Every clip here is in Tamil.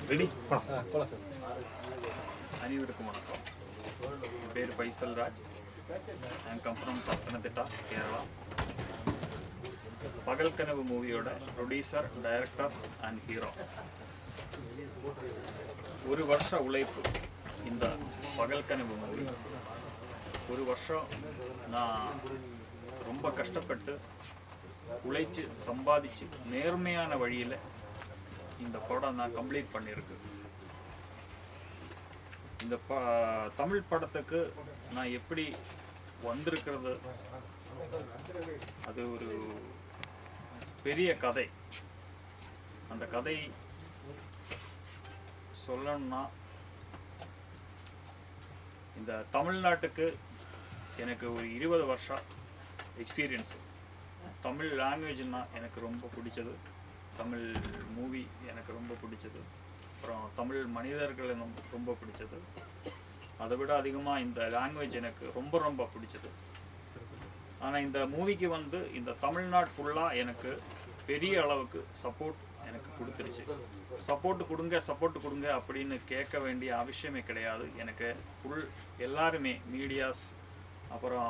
ரெடி போலாம் சார். அனைவருக்கும் வணக்கம். என் பேர் Faisal Raj. I come from Pathanamthitta, Kerala. பகல் கனவு மூவியோட ப்ரொடியூசர், டைரக்டர் அண்ட் ஹீரோ. ஒரு வருஷ உழைப்பு இந்த பகல் கனவு மூவி. ஒரு வருஷம் நான் ரொம்ப கஷ்டப்பட்டு உழைச்சி சம்பாதிச்சு நேர்மையான வழியில் இந்த படம் நான் கம்ப்ளீட் பண்ணியிருக்கு. இந்த தமிழ் படத்துக்கு நான் எப்படி வந்திருக்கிறது, அது ஒரு பெரிய கதை. அந்த கதை சொல்லணும்னா, இந்த தமிழ்நாட்டுக்கு எனக்கு ஒரு 20 வருஷம் எக்ஸ்பீரியன்ஸு. தமிழ் லாங்குவேஜ்னா எனக்கு ரொம்ப பிடிச்சது, தமிழ் மூவி எனக்கு ரொம்ப பிடிச்சது, அப்புறம் தமிழ் மனிதர்கள் எனக்கு ரொம்ப பிடிச்சது. அதை விட அதிகமாக இந்த லாங்குவேஜ் எனக்கு ரொம்ப ரொம்ப பிடிச்சது. ஆனால் இந்த மூவிக்கு வந்து இந்த தமிழ்நாடு ஃபுல்லாக எனக்கு பெரிய அளவுக்கு சப்போர்ட் எனக்கு கொடுத்துருச்சு. சப்போர்ட் கொடுங்க அப்படின்னு கேட்க வேண்டிய அவசியமே கிடையாது. எனக்கு ஃபுல் எல்லாருமே, மீடியாஸ், அப்புறம்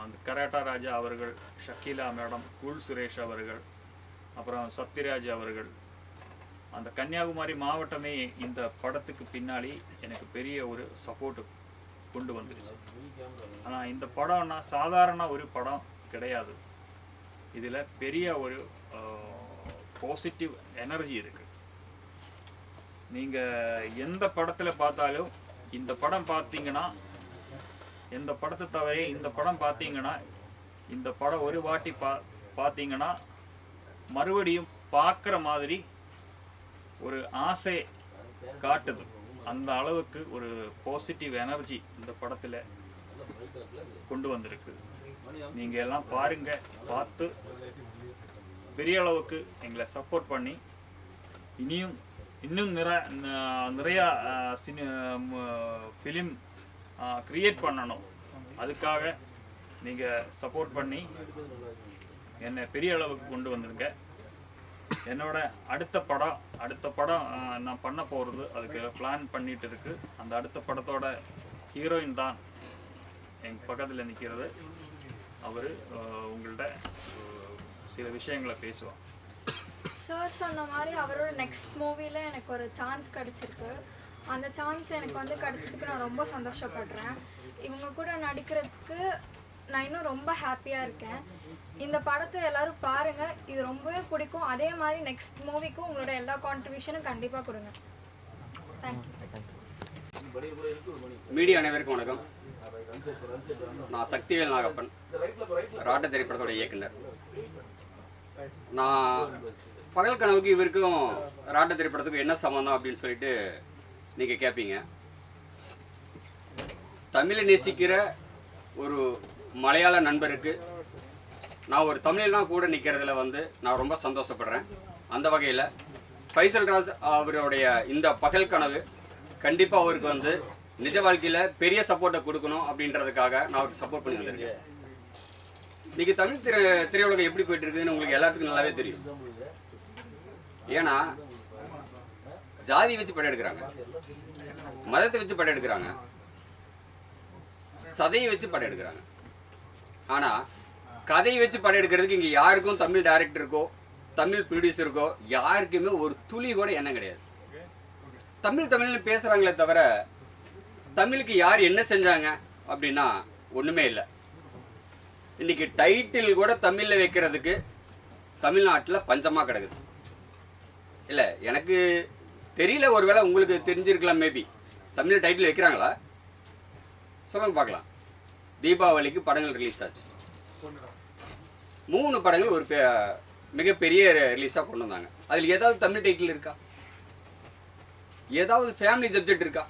அந்த கராட்டா ராஜா அவர்கள், ஷக்கீலா மேடம், குல் சுரேஷ் அவர்கள், அப்புறம் சத்யராஜ் அவர்கள், அந்த கன்னியாகுமரி மாவட்டமே இந்த படத்துக்கு பின்னாடி எனக்கு பெரிய ஒரு சப்போர்ட்டு கொண்டு வந்துருச்சு. ஆனால் இந்த படம்னா சாதாரண ஒரு படம் கிடையாது. இதில் பெரிய ஒரு பாசிட்டிவ் எனர்ஜி இருக்குது. நீங்கள் எந்த படத்தில் பார்த்தாலும், இந்த படம் பார்த்தீங்கன்னா, எந்த படத்தை தவிர இந்த படம் பார்த்தீங்கன்னா, இந்த படம் ஒரு வாட்டி பார்த்தீங்கன்னா மறுபடியும் பார்க்குற மாதிரி ஒரு ஆசை காட்டுது. அந்த அளவுக்கு ஒரு பாசிட்டிவ் எனர்ஜி இந்த படத்தில் கொண்டு வந்திருக்கு. நீங்கள் எல்லாம் பாருங்க, பார்த்து பெரிய அளவுக்கு எங்களை சப்போர்ட் பண்ணி இன்னும் நிறையா ஃபிலிம் கிரியேட் பண்ணணும். அதுக்காக நீங்கள் சப்போர்ட் பண்ணி என்னை பெரிய அளவுக்கு கொண்டு வந்துருங்க. என்னோட அடுத்த படம் நான் பண்ண போகிறது, அதுக்கு பிளான் பண்ணிட்டு இருக்கு. அந்த அடுத்த படத்தோட ஹீரோயின் தான் எங்கள் பக்கத்தில் நிற்கிறது. அவர் உங்கள்கிட்ட சில விஷயங்களை பேசுவார். சார் சொன்ன மாதிரி அவரோட நெக்ஸ்ட் மூவியில் எனக்கு ஒரு சான்ஸ் கிடச்சிருக்கு. அந்த சான்ஸ் எனக்கு வந்து கிடச்சதுக்கு நான் ரொம்ப சந்தோஷப்படுறேன். இவங்க கூட நடிக்கிறதுக்கு நான் இன்னும் ரொம்ப ஹாப்பியாக இருக்கேன். இந்த படத்தை எல்லோரும் பாருங்கள், இது ரொம்பவே பிடிக்கும். அதே மாதிரி நெக்ஸ்ட் மூவிக்கும் உங்களோட எல்லா கான்ட்ரிபியூஷனும் கண்டிப்பாக கொடுங்க. தேங்க்யூ. மீடியா அனைவருக்கும் வணக்கம். நான் சக்திவேல் நாகப்பன், ராட்ட திரைப்படத்தோட இயக்குனர். நான் பகல் கனவுக்கு இவருக்கும் ராட்ட திரைப்படத்துக்கும் என்ன சம்மந்தம் அப்படின்னு சொல்லிட்டு நீங்கள் கேட்பீங்க. தமிழை நேசிக்கிற ஒரு மலையாள நண்பருக்கு நான் ஒரு தமிழெலாம் கூட நிற்கிறதுல வந்து நான் ரொம்ப சந்தோஷப்படுறேன். அந்த வகையில் ஃபைசல் ராஜ் அவருடைய இந்த பகல் கனவு கண்டிப்பாக அவருக்கு வந்து நிஜ வாழ்க்கையில் பெரிய சப்போர்ட்டை கொடுக்கணும் அப்படின்றதுக்காக நான் அவருக்கு சப்போர்ட் பண்ணி வந்திருக்கேன். இன்றைக்கி தமிழ் திரையுலகம் எப்படி போயிட்டு இருக்குதுன்னு உங்களுக்கு எல்லாத்துக்கும் நல்லாவே தெரியும். ஏன்னா ஜாதி வச்சு படம் எடுக்கிறாங்க, மதத்தை வச்சு படம் எடுக்கிறாங்க, சதையை வச்சு படம் எடுக்கிறாங்க. ஆனால் கதையை வச்சு படம் எடுக்கிறதுக்கு இங்கே யாருக்கும் தமிழ் டைரக்டருக்கோ தமிழ் ப்ரொடியூசருக்கோ யாருக்குமே ஒரு துளி கூட எண்ணம் கிடையாது. தமிழ்னு பேசுகிறாங்களே தவிர தமிழுக்கு யார் என்ன செஞ்சாங்க அப்படின்னா ஒன்றுமே இல்லை. இன்றைக்கி டைட்டில் கூட தமிழில் வைக்கிறதுக்கு தமிழ்நாட்டில் பஞ்சமாக கிடக்குது. இல்லை, எனக்கு தெரியல, ஒருவேளை உங்களுக்கு தெரிஞ்சிருக்கலாம். மேபி தமிழ் டைட்டில் வைக்கிறாங்களா சொல்லுங்க பார்க்கலாம். தீபாவளிக்கு படங்கள் ரிலீஸ் ஆச்சு. 3 படங்கள் ஒரு மிகப்பெரிய ரிலீஸாக கொண்டு வந்தாங்க. அதில் ஏதாவது தமிழ் டைட்டில் இருக்கா? ஏதாவது ஃபேமிலி சப்ஜெக்ட் இருக்கா?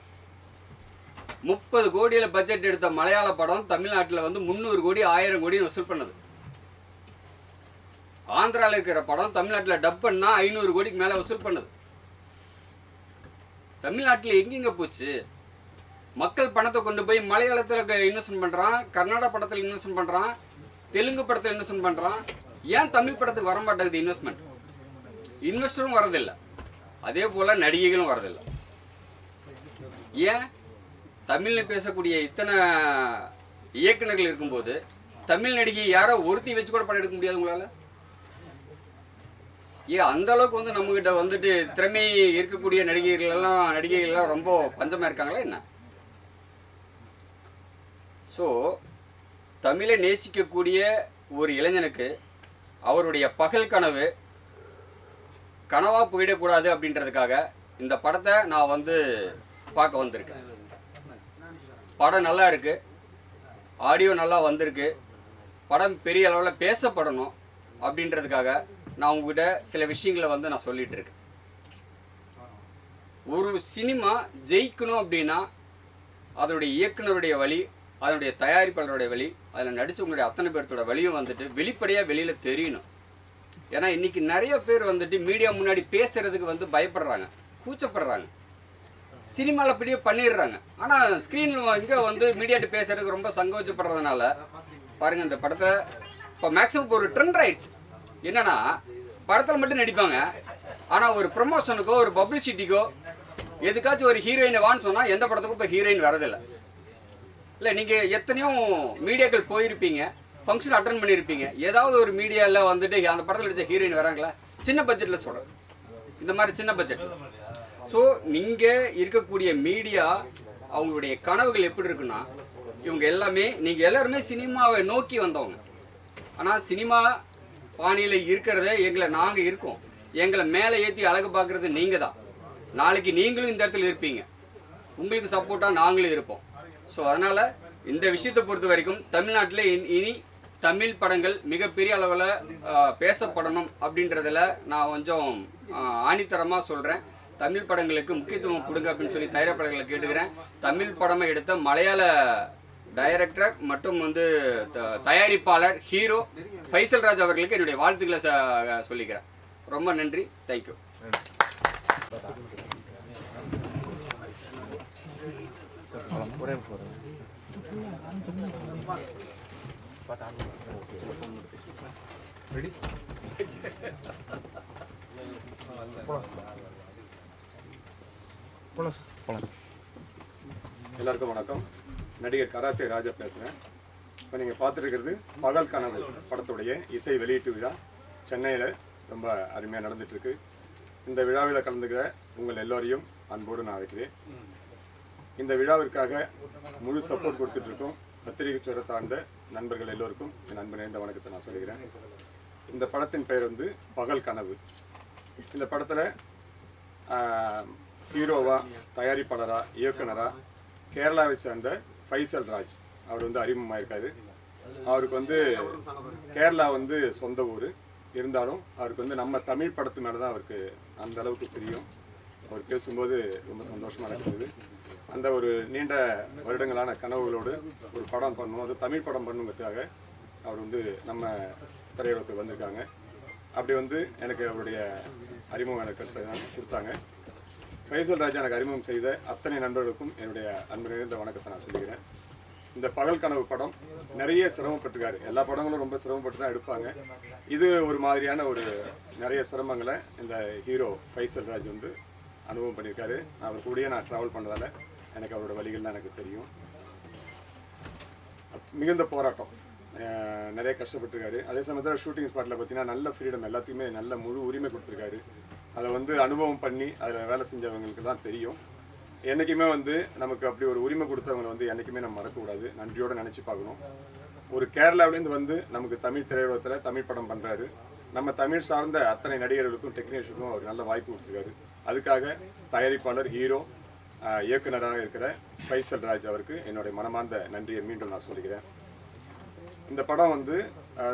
30 கோடியில் பட்ஜெட் எடுத்த மலையாள படம் தமிழ்நாட்டில் வந்து 300 கோடி 1000 கோடின்னு வசூல் பண்ணது. ஆந்திராவில் இருக்கிற படம் தமிழ்நாட்டில் டப் பண்ணால் 500 கோடிக்கு மேலே வசூல் பண்ணது. தமிழ்நாட்டில் எங்கெங்க போச்சு? மக்கள் பணத்தை கொண்டு போய் மலையாளத்தில் இன்வெஸ்ட்மெண்ட் பண்ணுறான், கர்நாடக படத்தில் இன்வெஸ்ட்மெண்ட் பண்ணுறான், தெலுங்கு படத்தில் இன்வெஸ்ட்மெண்ட் பண்ணுறான். ஏன் தமிழ் படத்துக்கு வர மாட்டேங்குது இன்வெஸ்ட்மெண்ட்? இன்வெஸ்டரும் வரதில்லை. அதே போல் நடிகைகளும் வரதில்லை. ஏன் தமிழில் பேசக்கூடிய இத்தனை இயக்குநர்கள் இருக்கும்போது தமிழ் நடிகை யாரோ ஒருத்தி வச்சு கூட படம் எடுக்க முடியாது உங்களால்? ஏன் அந்த அளவுக்கு வந்து நம்மகிட்ட வந்துட்டு திறமை இருக்கக்கூடிய நடிகைகள்லாம் ரொம்ப பஞ்சமாக இருக்காங்களா என்ன? ஸோ தமிழை நேசிக்கக்கூடிய ஒரு இளைஞனுக்கு அவருடைய பகல் கனவு கனவாக போயிடக்கூடாது அப்படின்றதுக்காக இந்த படத்தை நான் வந்து பார்க்க வந்திருக்கேன். படம் நல்லா இருக்குது, ஆடியோ நல்லா வந்திருக்கு, படம் பெரிய அளவில் பேசப்படணும் அப்படின்றதுக்காக நான் உங்ககிட்ட சில விஷயங்களை வந்து நான் சொல்லிகிட்டு இருக்கேன். ஒரு சினிமா ஜெயிக்கணும் அப்படின்னா அதனுடைய இயக்குனருடைய வழி, அதனுடைய தயாரிப்பாளருடைய வழி, அதில் நடித்தவங்களுடைய அத்தனை பேர்த்தோட வழியும் வந்துட்டு வெளிப்படையாக வெளியில் தெரியணும். ஏன்னா இன்றைக்கி நிறைய பேர் வந்துட்டு மீடியா முன்னாடி பேசுகிறதுக்கு வந்து பயப்படுறாங்க, கூச்சப்படுறாங்க, சினிமாவில் அப்படியே பண்ணிடுறாங்க. ஆனால் ஸ்க்ரீனில் இங்கே வந்து மீடியாட்டு பேசுகிறதுக்கு ரொம்ப சங்கோச்சப்படுறதுனால பாருங்கள் இந்த படத்தை இப்போ மேக்ஸிமம் இப்போ ஒரு ட்ரெண்ட் ஆயிடுச்சு. என்னென்னா படத்தில் மட்டும் நடிப்பாங்க, ஆனால் ஒரு ப்ரமோஷனுக்கோ ஒரு பப்ளிசிட்டிக்கோ எதுக்காச்சும் ஒரு ஹீரோயினை வான்னு சொன்னால் எந்த படத்துக்கும் இப்போ ஹீரோயின் வரதில்லை. இல்லை நீங்கள் எத்தனையோ மீடியாக்கள் போயிருப்பீங்க, ஃபங்க்ஷன் அட்டன் பண்ணியிருப்பீங்க, ஏதாவது ஒரு மீடியாவில் வந்துட்டு அந்த படத்தில் நடித்த ஹீரோயின் வராங்களா? சின்ன பட்ஜெட்டில் சொல்கிறேன், இந்த மாதிரி சின்ன பட்ஜெட். ஸோ நீங்கள் இருக்கக்கூடிய மீடியா அவங்களுடைய கனவுகள் எப்படி இருக்குன்னா, இவங்க எல்லாமே நீங்கள் எல்லாருமே சினிமாவை நோக்கி வந்தவங்க. ஆனால் சினிமா பாணியில் இருக்கிறத நாங்கள் இருக்கோம், எங்களை மேலே ஏற்றி அழகு பார்க்குறது நீங்கள் தான். நாளைக்கு நீங்களும் இந்த இடத்துல இருப்பீங்க, உங்களுக்கு சப்போர்ட்டாக நாங்களும் இருப்போம். ஸோ அதனால் இந்த விஷயத்தை பொறுத்த வரைக்கும் தமிழ்நாட்டில் இனி தமிழ் படங்கள் மிகப்பெரிய அளவில் பேசப்படணும் அப்படின்றதில் நான் கொஞ்சம் ஆணித்தரமாக சொல்கிறேன். தமிழ் படங்களுக்கு முக்கியத்துவம் கொடுங்க அப்படின்னு சொல்லி தயாரிப்பாளர்களை கேட்டுக்கிறேன். தமிழ் படமை எடுத்த மலையாள டைரக்டர் மற்றும் வந்து தயாரிப்பாளர் ஹீரோ ஃபைசல் ராஜ் அவர்களுக்கு என்னுடைய வாழ்த்துக்களை சொல்லிக்கிறேன். ரொம்ப நன்றி, தேங்க்யூ. எல்லாருக்கும் வணக்கம். நடிகர் கராத்தே ராஜா பேசுகிறேன். இப்போ நீங்கள் பார்த்துருக்கிறது பகல் கனவு படத்துடைய இசை வெளியீட்டு விழா சென்னையில் ரொம்ப அருமையாக நடந்துகிட்ருக்கு. இந்த விழாவில் கலந்துக்கிற உங்கள் எல்லோரையும் அன்போடு நான் அழைக்கிறேன். இந்த விழாவிற்காக முழு சப்போர்ட் கொடுத்துட்ருக்கோம் பத்திரிகை துறை சார்ந்த நண்பர்கள் எல்லோருக்கும் என் அன்பு நிறைந்த வணக்கத்தை நான் சொல்லிக்கிறேன். இந்த படத்தின் பெயர் வந்து பகல் கனவு. இந்த படத்தில் ஹீரோவா, தயாரிப்பாளரா, இயக்குனரா கேரளாவை சேர்ந்த ஃபைசல் ராஜ் அவர் வந்து அறிமுகமாயிருக்காரு. அவருக்கு வந்து கேரளா வந்து சொந்த ஊர் இருந்தாலும் அவருக்கு வந்து நம்ம தமிழ் படத்து மேலே தான் அவருக்கு அந்த அளவுக்கு தெரியும். அவர் பேசும்போது ரொம்ப சந்தோஷமாக இருக்குது. அந்த ஒரு நீண்ட வருடங்களான கனவுகளோடு ஒரு படம் பண்ணும், அது தமிழ் படம் பண்ணுங்கிறதுக்காக அவர் வந்து நம்ம திரையுலகத்துக்கு வந்திருக்காங்க. அப்படி வந்து எனக்கு அவருடைய அறிமுகம் எனக்கு கொடுத்தாங்க. ஃபைசல் ராஜா எனக்கு அறிமுகம் செய்த அத்தனை நண்பர்களுக்கும் என்னுடைய அன்பு நிறைந்த வணக்கத்தை நான் சொல்லிக்கிறேன். இந்த பகல் கனவு படம் நிறைய சிரமப்பட்டிருக்காரு. எல்லா படங்களும் ரொம்ப சிரமப்பட்டு தான் எடுப்பாங்க. இது ஒரு மாதிரியான ஒரு நிறைய சிரமங்களை இந்த ஹீரோ ஃபைசல் ராஜ் வந்து அனுபவம் பண்ணியிருக்காரு. அவர் கூடயே நான் ட்ராவல் பண்ணதால் எனக்கு அவரோட வழிகள்லாம் எனக்கு தெரியும். மிகுந்த போராட்டம், நிறைய கஷ்டப்பட்டுருக்காரு. அதே சமயத்தில் ஷூட்டிங் ஸ்பாட்டில் பார்த்தீங்கன்னா நல்ல ஃப்ரீடம், எல்லாத்துக்குமே நல்ல முழு உரிமை கொடுத்துருக்காரு. அதை வந்து அனுபவம் பண்ணி அதில் வேலை செஞ்சவங்களுக்கு தான் தெரியும். என்றைக்குமே வந்து நமக்கு அப்படி ஒரு உரிமை கொடுத்தவங்களை வந்து என்றைக்குமே நம்ம மறக்கக்கூடாது, நன்றியோடு நினச்சி பார்க்கணும். ஒரு கேரளாவிலேருந்து வந்து நமக்கு தமிழ் திரையுலகத்தில் தமிழ் படம் பண்ணுறாரு. நம்ம தமிழ் சார்ந்த அத்தனை நடிகர்களுக்கும் டெக்னீஷியனுக்கும் அவர் நல்ல வாய்ப்பு கொடுத்துருக்காரு. அதுக்காக தயாரிப்பாளர், ஹீரோ, இயக்குனராக இருக்கிற ஃபைசல் ராஜ் அவருக்கு என்னுடைய மனமார்ந்த நன்றியை மீண்டும் நான் சொல்லிக்கிறேன். இந்த படம் வந்து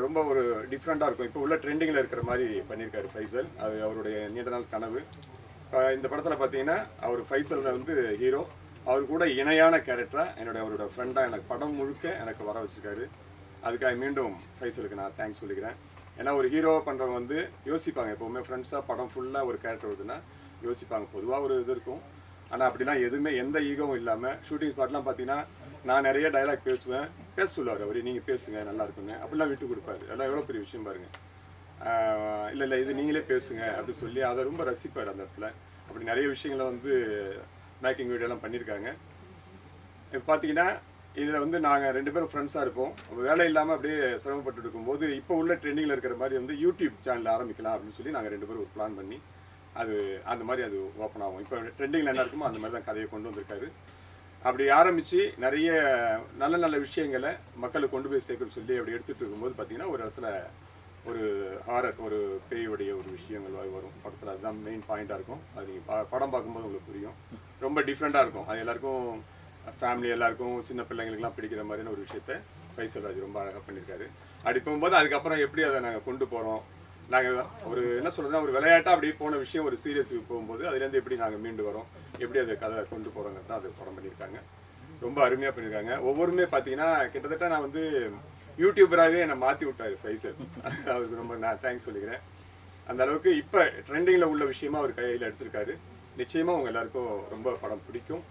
ரொம்ப ஒரு டிஃப்ரெண்ட்டாக இருக்கும். இப்போ உள்ள ட்ரெண்டிங்கில் இருக்கிற மாதிரி பண்ணியிருக்காரு ஃபைசல். அது அவருடைய நீண்ட நாள் கனவு. இந்த படத்தில் பார்த்தீங்கன்னா அவர் ஃபைசல் வந்து ஹீரோ, அவர் கூட இணையான கேரக்டராக அவரோட ஃப்ரெண்டாக எனக்கு படம் முழுக்க எனக்கு வர வச்சுருக்காரு. அதுக்காக மீண்டும் ஃபைசலுக்கு நான் தேங்க்ஸ் சொல்லிக்கிறேன். ஏன்னா ஒரு ஹீரோவை பண்ணுறவங்க வந்து யோசிப்பாங்க, எப்போவுமே ஃப்ரெண்ட்ஸாக படம் ஃபுல்லாக ஒரு கேரக்டர் வருதுன்னா யோசிப்பாங்க, பொதுவாக ஒரு இது இருக்கும். ஆனால் அப்படிலாம் எதுவுமே எந்த ஈகவும் இல்லாமல் ஷூட்டிங் ஸ்பாட்லாம் பார்த்தீங்கன்னா நான் நிறைய டைலாக் பேசுவேன், பேச சொல்லுவார் அவர், நீங்கள் பேசுங்க நல்லா இருக்குங்க அப்படிலாம் விட்டு கொடுப்பாரு. அதெல்லாம் எவ்வளோ பெரிய விஷயம் பாருங்கள். இல்லை இது நீங்களே பேசுங்க அப்படின்னு சொல்லி அதை ரொம்ப ரசிப்பார் அந்த இடத்துல. அப்படி நிறைய விஷயங்களை வந்து மேக்கிங் வீடியோலாம் பண்ணியிருக்காங்க. இப்போ பார்த்தீங்கன்னா இதில் வந்து நாங்கள் 2 பேரும் ஃப்ரெண்ட்ஸாக இருப்போம். வேலை இல்லாமல் அப்படியே சிரமப்பட்டு இருக்கும்போது இப்போ உள்ள ட்ரெண்டிங்கில் இருக்கிற மாதிரி வந்து யூடியூப் சேனல் ஆரம்பிக்கலாம் அப்படின்னு சொல்லி நாங்கள் 2 பேரும் ஒரு பிளான் பண்ணி அது அந்த மாதிரி அது ஓப்பன் ஆகும். இப்போ ட்ரெண்டிங்கில் என்ன இருக்குமோ அந்த மாதிரி தான் கதையை கொண்டு வந்திருக்காரு. அப்படி ஆரம்பித்து நிறைய நல்ல நல்ல விஷயங்களை மக்களுக்கு கொண்டு போய் சேர்க்கணும்னு சொல்லி அப்படி எடுத்துகிட்டு இருக்கும்போது பார்த்தீங்கன்னா ஒரு இடத்துல ஒரு ஹாரர், ஒரு பேயுடைய ஒரு விஷயங்கள் வரும் படத்தில். அதுதான் மெயின் பாயிண்ட்டாக இருக்கும். அது நீங்கள் படம் பார்க்கும்போது உங்களுக்கு புரியும். ரொம்ப டிஃப்ரெண்ட்டாக இருக்கும். அது எல்லாருக்கும் ஃபேமிலி எல்லாருக்கும் சின்ன பிள்ளைங்களுக்குலாம் பிடிக்கிற மாதிரியான ஒரு விஷயத்த ஃபைசல் ராஜ் ரொம்ப அழகாக பண்ணியிருக்காரு. அப்படி போகும்போது அதுக்கப்புறம் எப்படி அதை நாங்கள் கொண்டு போகிறோம், நாங்கள் ஒரு என்ன சொல்கிறதுனா ஒரு விளையாட்டாக அப்படி போன விஷயம் ஒரு சீரியஸுக்கு போகும்போது அதுலேருந்து எப்படி நாங்கள் மீண்டு வரோம், எப்படி அதை கதை கொண்டு போகிறோங்கிறது தான் அது படம் பண்ணியிருக்காங்க. ரொம்ப அருமையாக பண்ணியிருக்காங்க. ஒவ்வொருமே பார்த்தீங்கன்னா கிட்டத்தட்ட நான் வந்து யூடியூபராகவே என்னை மாற்றி விட்டார் ஃபைசல். அவருக்கு ரொம்ப நான் தேங்க்ஸ் சொல்லிக்கிறேன். அந்த அளவுக்கு இப்போ ட்ரெண்டிங்கில் உள்ள விஷயமா அவர் கையில் எடுத்திருக்காரு. நிச்சயமாக உங்கள் எல்லாருக்கும் ரொம்ப படம் பிடிக்கும்.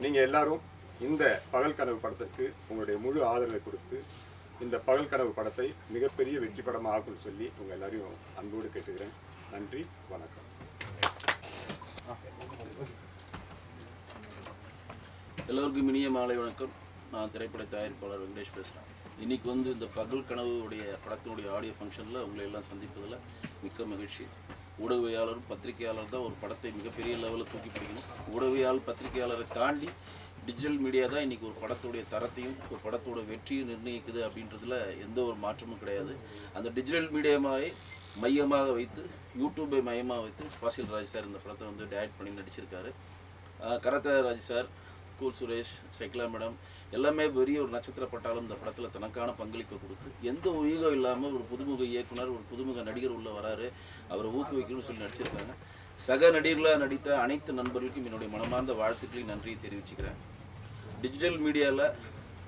நீங்கள் எல்லாரும் இந்த பகல் கனவு படத்திற்கு உங்களுடைய முழு ஆதரவை கொடுத்து இந்த பகல் கனவு படத்தை மிகப்பெரிய வெற்றி படமாக ஆக்கும்னு சொல்லி உங்கள் எல்லாரையும் அன்போடு கேட்டுக்கிறேன். நன்றி, வணக்கம். எல்லோருக்கும் இனிய மாலை வணக்கம். நான் திரைப்பட தயாரிப்பாளர் வெங்கடேஷ் பேசுகிறேன். இன்றைக்கி வந்து இந்த பகல் கனவுடைய படத்தினுடைய ஆடியோ ஃபங்க்ஷனில் உங்களை எல்லாம் சந்திப்பதில் மிக்க மகிழ்ச்சி. ஊடகவியாளரும் பத்திரிகையாளர் தான் ஒரு படத்தை மிகப்பெரிய லெவலில் தூக்கி பிடிக்கணும். ஊடகவியாளர் பத்திரிகையாளரை தாண்டி டிஜிட்டல் மீடியா தான் இன்றைக்கி ஒரு படத்துடைய தரத்தையும் ஒரு படத்தோட வெற்றியும் நிர்ணயிக்குது அப்படின்றதுல எந்த ஒரு மாற்றமும் கிடையாது. அந்த டிஜிட்டல் மீடியாவை மையமாக வைத்து, யூடியூப்பை மையமாக வைத்து ஃபாசில் ராஜ் சார் இந்த படத்தை வந்து டைரக்ட் பண்ணி நடிச்சிருக்காரு. கரத்த ராஜ் சார், கூல் சுரேஷ், ஸ்வெக்லா மேடம் எல்லாமே பெரிய ஒரு நட்சத்திர பட்டாலும் இந்த படத்தில் தனக்கான பங்களிப்பை கொடுத்து எந்த ஈகம் இல்லாமல் ஒரு புதுமுக இயக்குனர், ஒரு புதுமுக நடிகர் உள்ள வராரு, அவரை ஊக்குவிக்கணும்னு சொல்லி நடிச்சிருக்காங்க. சக நடிகர்களாக நடித்த அனைத்து நண்பர்களுக்கும் என்னுடைய மனமார்ந்த வாழ்த்துக்களையும் நன்றியை தெரிவிச்சுக்கிறேன். டிஜிட்டல் மீடியாவில்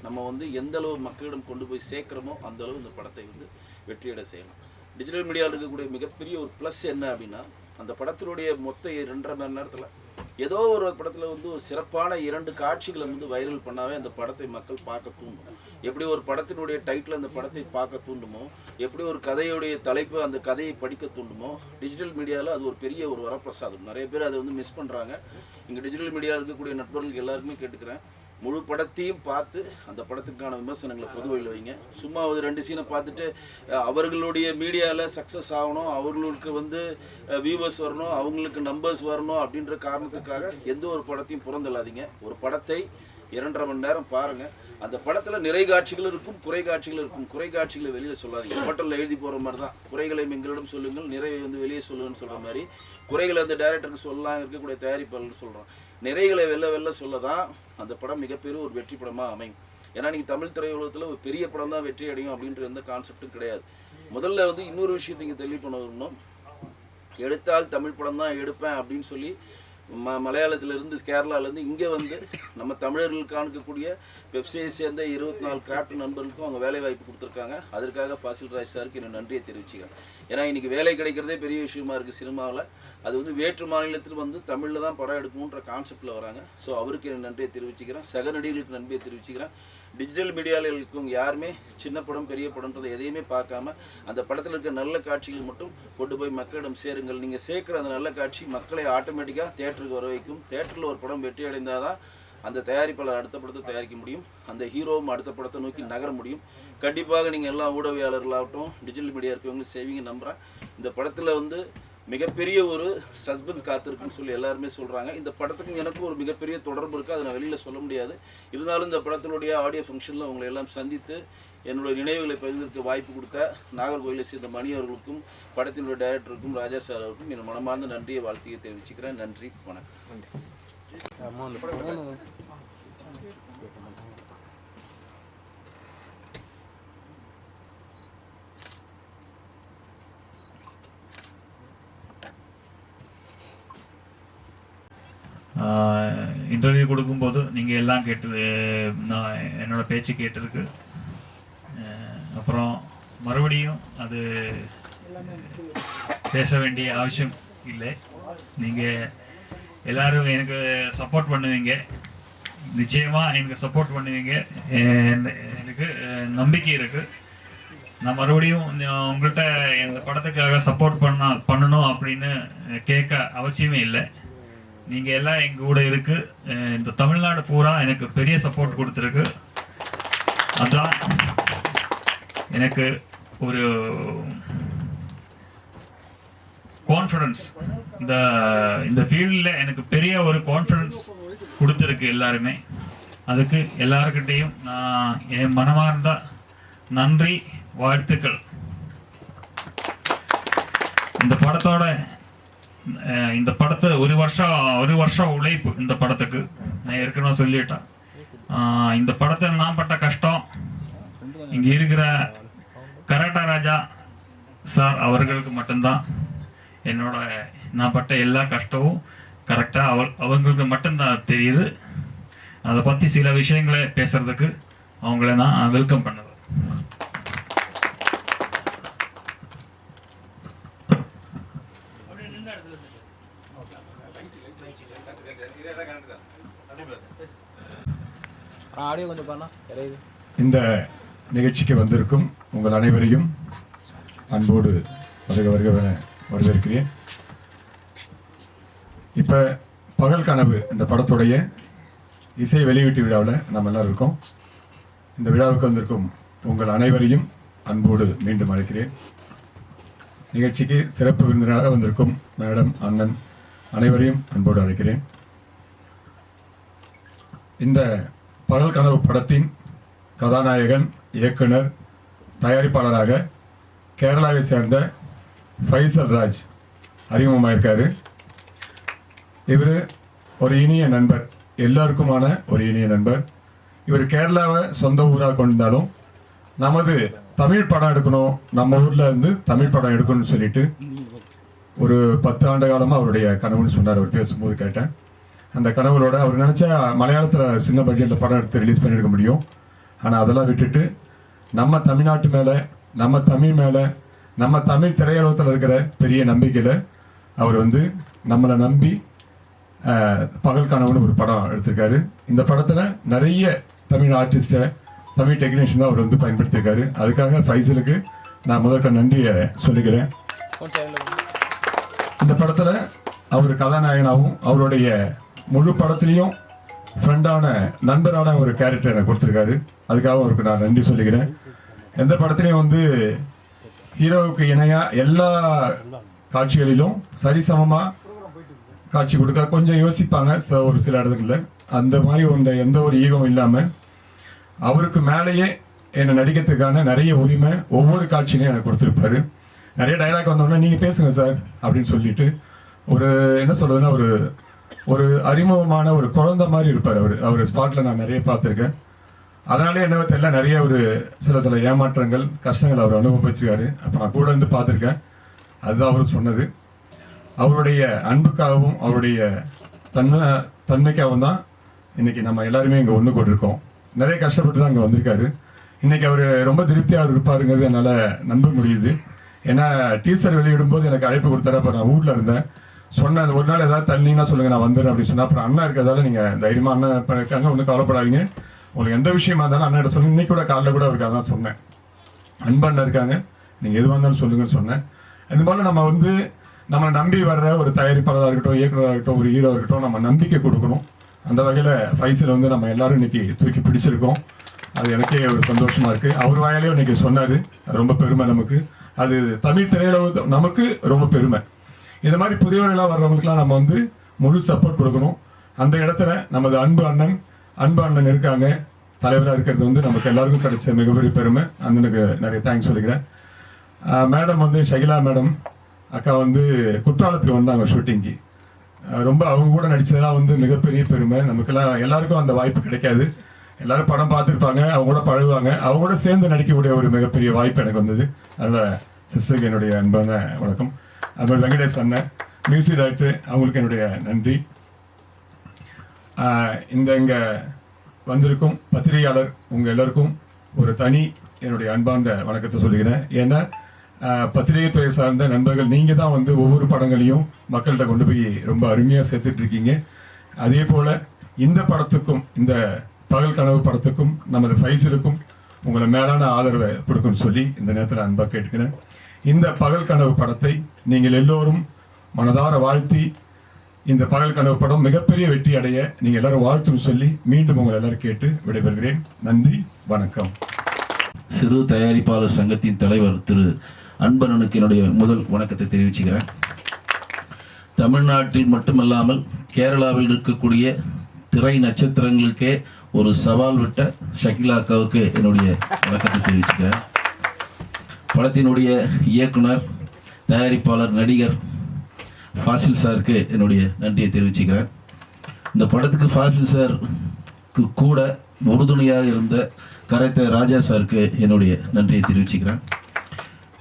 நம்ம வந்து எந்த அளவு மக்களிடம் கொண்டு போய் சேர்க்குறோமோ அந்த அளவு இந்த படத்தை வந்து வெற்றியடை செய்யலாம். டிஜிட்டல் மீடியாவில் இருக்கக்கூடிய மிகப்பெரிய ஒரு ப்ளஸ் என்ன அப்படின்னா, அந்த படத்தினுடைய மொத்த 2.5 மணி நேரத்தில் ஏதோ ஒரு படத்தில் வந்து ஒரு சிறப்பான 2 காட்சிகளை வந்து வைரல் பண்ணாவே அந்த படத்தை மக்கள் பார்க்க தூண்டும். எப்படி ஒரு படத்தினுடைய டைட்டில் அந்த படத்தை பார்க்க தூண்டுமோ, எப்படி ஒரு கதையுடைய தலைப்பு அந்த கதையை படிக்க தூண்டுமோ, டிஜிட்டல் மீடியாவில் அது ஒரு பெரிய ஒரு வரப்பிரசாதம். நிறைய பேர் அதை வந்து மிஸ் பண்ணுறாங்க. இங்கே டிஜிட்டல் மீடியாவில் இருக்கக்கூடிய நண்பர்களுக்கு எல்லாருக்குமே கேட்டுக்கிறேன், முழு படத்தையும் பார்த்து அந்த படத்துக்கான விமர்சனங்களை பொதுவெளியில் வைங்க. சும்மா ஒரு 2 சீனை பார்த்துட்டு அவர்களுடைய மீடியாவில் சக்ஸஸ் ஆகணும், அவர்களுக்கு வந்து வியூவர்ஸ் வரணும், அவங்களுக்கு நம்பர்ஸ் வரணும் அப்படின்ற காரணத்துக்காக எந்த ஒரு படத்தையும் புறந்தள்ளாதீங்க. ஒரு படத்தை 2.5 மணி நேரம் பாருங்கள். அந்த படத்தில் நிறை காட்சிகள் இருக்கும், குறை காட்சிகள் இருக்கும். குறை காட்சிகளை வெளியில் சொல்லாதீங்க. ஹோட்டலில் எழுதி போகிற மாதிரி தான், குறைகளை எங்களிடம் சொல்லுங்கள், நிறைவை வந்து வெளியே சொல்லுங்கன்னு சொல்கிற மாதிரி குறைகளை அந்த டைரக்டருக்கு சொல்லலாம், இருக்கக்கூடிய தயாரிப்பாளர்கள் சொல்கிறோம். நிறைகளை வெள்ள சொல்ல தான் அந்த படம் மிகப்பெரிய ஒரு வெற்றி படமாக அமையும். ஏன்னா நீங்கள் தமிழ் திரையுலகத்தில் ஒரு பெரிய படம் தான் வெற்றி அடையும் அப்படின்ற எந்த கான்செப்டும் கிடையாது. முதல்ல வந்து இன்னொரு விஷயத்தை இங்கே தெளிவு பண்ண வரணும். எடுத்தால் தமிழ் படம் தான் எடுப்பேன் அப்படின்னு சொல்லி மலையாளத்திலேருந்து கேரளாவிலேருந்து இங்கே வந்து நம்ம தமிழர்களுக்கு இருக்கக்கூடிய வெப்சைட் சேர்ந்த 24 கிராஃப்ட் நண்பர்களுக்கும் அவங்க வேலை வாய்ப்பு கொடுத்துருக்காங்க. அதற்காக ஃபாசில் ராஜ் சாருக்கு என்னோட நன்றியை தெரிவிச்சுக்கிறேன். ஏன்னா இன்றைக்கி வேலை கிடைக்கிறதே பெரிய விஷயமா இருக்குது சினிமாவில். அது வந்து வேற்று மாநிலத்தில் வந்து தமிழில் தான் படம் எடுக்கணுன்ற கான்செப்டில் வராங்க. ஸோ அவருக்கு என்ன நன்றியை தெரிவிச்சுக்கிறேன். சக நடிகர்களுக்கு நன்றியை தெரிவிச்சுக்கிறேன். டிஜிட்டல் மீடியாவில் இருக்கும் யாருமே சின்ன படம் பெரிய படம்ன்றதை எதையுமே பார்க்காம அந்த படத்தில் இருக்க நல்ல காட்சிகள் மட்டும் கொண்டு போய் மக்களிடம் சேருங்கள். நீங்கள் சேர்க்குற அந்த நல்ல காட்சி மக்களை ஆட்டோமேட்டிக்காக தேட்டருக்கு வர வைக்கும். தேட்டரில் ஒரு படம் வெற்றி அடைந்தால் தான் அந்த தயாரிப்பாளர் அடுத்த படத்தை தயாரிக்க முடியும், அந்த ஹீரோவும் அடுத்த படத்தை நோக்கி நகர முடியும். கண்டிப்பாக நீங்கள் எல்லா ஊடகவியாளர்களாகட்டும் டிஜிட்டல் மீடியா இருக்கவங்க செய்வீங்க நம்புகிறேன். இந்த படத்தில் வந்து மிகப்பெரிய ஒரு சஸ்பென்ஸ் காத்திருக்குன்னு சொல்லி எல்லாருமே சொல்கிறாங்க. இந்த படத்துக்கு எனக்கும் ஒரு மிகப்பெரிய தொடர்பு இருக்குது, அதை நான் வெளியில் சொல்ல முடியாது. இருந்தாலும் இந்த படத்தினுடைய ஆடியோ ஃபங்க்ஷனில் உங்களை எல்லாம் சந்தித்து என்னுடைய நினைவுகளை பகிர்ந்திருக்க வாய்ப்பு கொடுத்த நாகர்கோவிலை சேர்ந்த மணி அவர்களுக்கும் படத்தினுடைய டைரக்டருக்கும் ராஜா சார் அவருக்கும் என் மனமார்ந்த நன்றியை வாழ்த்தியை தெரிவிச்சுக்கிறேன். நன்றி, வணக்கம். இன்டர்வியூ கொடுக்கும்போது நீங்கள் எல்லாம் கேட்டது, நான் என்னோட பேச்சு கேட்டிருக்கு. அப்புறம் மறுபடியும் அது பேச வேண்டிய அவசியம் இல்லை. நீங்கள் எல்லாரும் எனக்கு சப்போர்ட் பண்ணுவீங்க, நிச்சயமாக எனக்கு சப்போர்ட் பண்ணுவீங்க, எனக்கு நம்பிக்கை இருக்குது. நான் மறுபடியும் உங்கள்கிட்ட இந்த படத்துக்காக சப்போர்ட் பண்ணணும் அப்படின்னு கேட்க அவசியமே இல்லை. நீங்கள் எல்லாம் எங்கள் கூட இருக்கு. இந்த தமிழ்நாடு பூரா எனக்கு பெரிய சப்போர்ட் கொடுத்துருக்கு. அதான் எனக்கு ஒரு கான்ஃபிடன்ஸ், இந்த ஃபீல்டில் எனக்கு பெரிய ஒரு கான்ஃபிடன்ஸ் கொடுத்துருக்கு எல்லாருமே. அதுக்கு எல்லாருக்கிட்டையும் நான் என் மனமார்ந்த நன்றி, வாழ்த்துக்கள். இந்த படத்தை ஒரு வருஷம் உழைப்பு இந்த படத்துக்கு நான் ஏற்கனவே சொல்லிட்டேன். இந்த படத்தை நான் பட்ட கஷ்டம் இங்கே இருக்கிற கராட்டா ராஜா சார் அவர்களுக்கு மட்டும்தான். நான் பட்ட எல்லா கஷ்டமும் கரெக்டாக அவங்களுக்கு மட்டும்தான் தெரியுது. அதை பற்றி சில விஷயங்களை பேசுறதுக்கு அவங்கள நான் வெல்கம் பண்ணுவேன். இந்த நிகழ்ச்சிக்கு வந்திருக்கும் உங்கள் அனைவரையும் அன்போடு வருக வரவேற்கிறேன். இப்போ பகல் கனவு இந்த படத்துடைய இசை வெளியீட்டு விழாவில் நம்ம எல்லாரும் இருக்கோம். இந்த விழாவுக்கு வந்திருக்கும் உங்கள் அனைவரையும் அன்போடு மீண்டும் அழைக்கிறேன். நிகழ்ச்சிக்கு சிறப்பு விருந்தினராக வந்திருக்கும் மேடம், அண்ணன் அனைவரையும் அன்போடு அழைக்கிறேன். இந்த பகல் கனவு படத்தின் கதாநாயகன், இயக்குனர், தயாரிப்பாளராக கேரளாவை சேர்ந்த ஃபைசல் ராஜ் அறிமுகமாயிருக்காரு. இவர் ஒரு இனிய நண்பர், எல்லாருக்குமான ஒரு இனிய நண்பர். இவர் கேரளாவை சொந்த ஊராக கொண்டிருந்தாலும் நமது தமிழ் படம் எடுக்கணும், நம்ம ஊரில் இருந்து தமிழ் படம் எடுக்கணும்னு சொல்லிட்டு ஒரு 10 ஆண்டு காலமாக அவருடைய கனவுன்னு சொன்னார். அவர் பேசும்போது கேட்டேன். அந்த கனவுகளோட அவர் நினச்சா மலையாளத்தில் சின்ன பட்ஜெட்டில் படம் எடுத்து ரிலீஸ் பண்ணியிருக்க முடியும். ஆனால் அதெல்லாம் விட்டுட்டு நம்ம தமிழ்நாட்டு மேலே, நம்ம தமிழ் மேலே, நம்ம தமிழ் திரையுலகத்தில் இருக்கிற பெரிய நம்பிக்கையில் அவர் நம்மளை நம்பி பகல் கனவுன்னு ஒரு படம் எடுத்திருக்காரு. இந்த படத்தில் நிறைய தமிழ் ஆர்டிஸ்ட்டை, தமிழ் டெக்னீஷியன் தான் அவர் பயன்படுத்தியிருக்காரு. அதுக்காக ஃபைசலுக்கு நான் முதற்க நன்றியை சொல்லிக்கிறேன். இந்த படத்தில் அவர் கதாநாயகனாகவும் அவருடைய முழு படத்துலையும் ஃப்ரெண்டான, நண்பரான ஒரு கேரக்டர் எனக்கு கொடுத்துருக்காரு. அதுக்காக அவருக்கு நான் நன்றி சொல்லிக்கிறேன். எந்த படத்துலையும் ஹீரோவுக்கு இணையாக எல்லா காட்சிகளிலும் சரிசமமாக காட்சி கொடுக்க கொஞ்சம் யோசிப்பாங்க ஒரு சில இடத்துல. அந்த மாதிரி எந்த ஒரு ஈகம் இல்லாமல் அவருக்கு மேலேயே என்னை நடிக்கிறதுக்கான நிறைய உரிமை ஒவ்வொரு காட்சியிலையும் எனக்கு கொடுத்துருப்பாரு. நிறைய டைலாக் வந்தோடனே நீங்கள் பேசுங்க சார் அப்படின்னு சொல்லிட்டு ஒரு என்ன சொல்றதுன்னா ஒரு அறிமுகமான ஒரு குழந்தை மாதிரி இருப்பார். அவர் ஸ்பாட்டில் நான் நிறைய பார்த்துருக்கேன். அதனாலே என்னவோ தெரியல, நிறைய சில ஏமாற்றங்கள், கஷ்டங்கள் அவர் அனுபவிச்சிருக்காரு. அப்போ நான் கூட இருந்து பார்த்துருக்கேன். அதுதான் அவர் சொன்னது. அவருடைய அன்புக்காகவும் அவருடைய தன்மைக்காகவும் தான் இன்னைக்கு நம்ம எல்லாருமே இங்கே ஒன்று கொண்டிருக்கோம். நிறைய கஷ்டப்பட்டு தான் இங்கே வந்திருக்காரு. இன்னைக்கு அவர் ரொம்ப திருப்தியாக இருப்பாருங்கிறது என்னால் நம்ப முடியுது. ஏன்னா டீசர் வெளியிடும் போது எனக்கு அழைப்பு கொடுத்தாரு. அப்போ நான் ஊரில் இருந்தேன். சொன்னேன், ஒரு நாள் ஏதாவது தள்ளிங்கன்னா சொல்லுங்கள், நான் வந்துடுறேன் அப்படின்னு சொன்னால். அப்புறம் அண்ணா இருக்கிறதால நீங்கள் தைரியமாக அண்ணன் இப்போ இருக்காங்க, ஒன்றும் கவலைப்படாதீங்க, உங்களுக்கு எந்த விஷயமா இருந்தாலும் அண்ணன் சொல்லுங்க. இன்னைக்கு கூட காலையில் கூட அவருக்கு அதான் சொன்னேன், அன்பண்ணா இருக்காங்க, நீங்கள் எதுவாக இருந்தாலும் சொல்லுங்கன்னு சொன்னேன். இது போல் நம்ம நம்மளை நம்பி வர்ற ஒரு தயாரிப்பாளராக இருக்கட்டும், இயக்குநராக இருக்கட்டும், ஒரு ஹீரோ இருக்கட்டும், நம்ம நம்பிக்கை கொடுக்கணும். அந்த வகையில் ஃபைசல் நம்ம எல்லாரும் இன்னைக்கு தூக்கி பிடிச்சிருக்கோம். அது எனக்கே ஒரு சந்தோஷமா இருக்கு. அவர் வாயிலையும் இன்னைக்கு சொன்னாரு, ரொம்ப பெருமை நமக்கு. அது தமிழ் திரையுலக நமக்கு ரொம்ப பெருமை. இந்த மாதிரி புதியவர்களாக வர்றவங்களுக்குலாம் நம்ம முழு சப்போர்ட் கொடுக்கணும். அந்த இடத்துல நமது அன்பு அண்ணன் இருக்காங்க, தலைவராக இருக்கிறது நமக்கு எல்லாருக்கும் கிடைச்ச மிகப்பெரிய பெருமை. அண்ணனுக்கு நிறைய தேங்க்ஸ் சொல்லிக்கிறேன். மேடம் ஷகிலா மேடம் அக்கா குற்றாலத்துக்கு வந்தாங்க ஷூட்டிங்கு. ரொம்ப அவங்க கூட நடிச்சதெல்லாம் மிகப்பெரிய பெருமை. நமக்கெல்லாம் எல்லாருக்கும் அந்த வாய்ப்பு கிடைக்காது. எல்லாரும் படம் பார்த்துருப்பாங்க, அவங்க கூட பழகுவாங்க, அவங்க கூட சேர்ந்து நடிக்கக்கூடிய ஒரு மிகப்பெரிய வாய்ப்பு எனக்கு வந்தது. அதனால் சிஸ்டருக்கு என்னுடைய அன்பான வணக்கம். அதுமாதிரி வெங்கடேஷ் அண்ணன், மியூசிக் டைரக்டர், அவங்களுக்கு என்னுடைய நன்றி. இங்கே வந்திருக்கும் பத்திரிகையாளர் உங்கள் எல்லாருக்கும் ஒரு தனி என்னுடைய அன்பார்ந்த வணக்கத்தை சொல்லிக்கிறேன். ஏன்னா பத்திரிகை துறை சார்ந்த நண்பர்கள் நீங்கள் தான் ஒவ்வொரு படங்களையும் மக்கள்கிட்ட கொண்டு போய் ரொம்ப அருமையாக சேர்த்துட்டு இருக்கீங்க. அதே போல் இந்த படத்துக்கும், இந்த பகல் கனவு படத்துக்கும், நமது ஃபைசலுக்கும் உங்களை மேலான ஆதரவை கொடுக்குன்னு சொல்லி இந்த நேரத்தில் அன்பாக கேட்டுக்கிறேன். இந்த பகல் கனவு படத்தை நீங்கள் எல்லோரும் மனதார வாழ்த்தி இந்த பகல் கனவு படம் மிகப்பெரிய வெற்றி அடைய நீங்க எல்லாரும் வாழ்த்து சொல்லி மீண்டும் உங்களை எல்லாரும் கேட்டு விடைபெறுகிறேன். நன்றி, வணக்கம். சிறு தயாரிப்பாளர் சங்கத்தின் தலைவர் திரு அன்பனனுக்கு என்னுடைய முதல் வணக்கத்தை தெரிவிச்சுக்கிறேன். தமிழ்நாட்டில் மட்டுமல்லாமல் கேரளாவில் இருக்கக்கூடிய திரை நட்சத்திரங்களுக்கே ஒரு சவால் விட்ட ஷகிலா அக்காவுக்கு என்னுடைய வணக்கத்தை தெரிவிச்சுக்கிறேன். படத்தினுடைய இயக்குனர், தயாரிப்பாளர், நடிகர் ஃபாசில் சாருக்கு என்னுடைய நன்றியை தெரிவிச்சுக்கிறேன். இந்த படத்துக்கு ஃபாசில் சாருக்கு கூட உறுதுணையாக இருந்த கரைத்த ராஜா சாருக்கு என்னுடைய நன்றியை தெரிவிச்சுக்கிறேன்.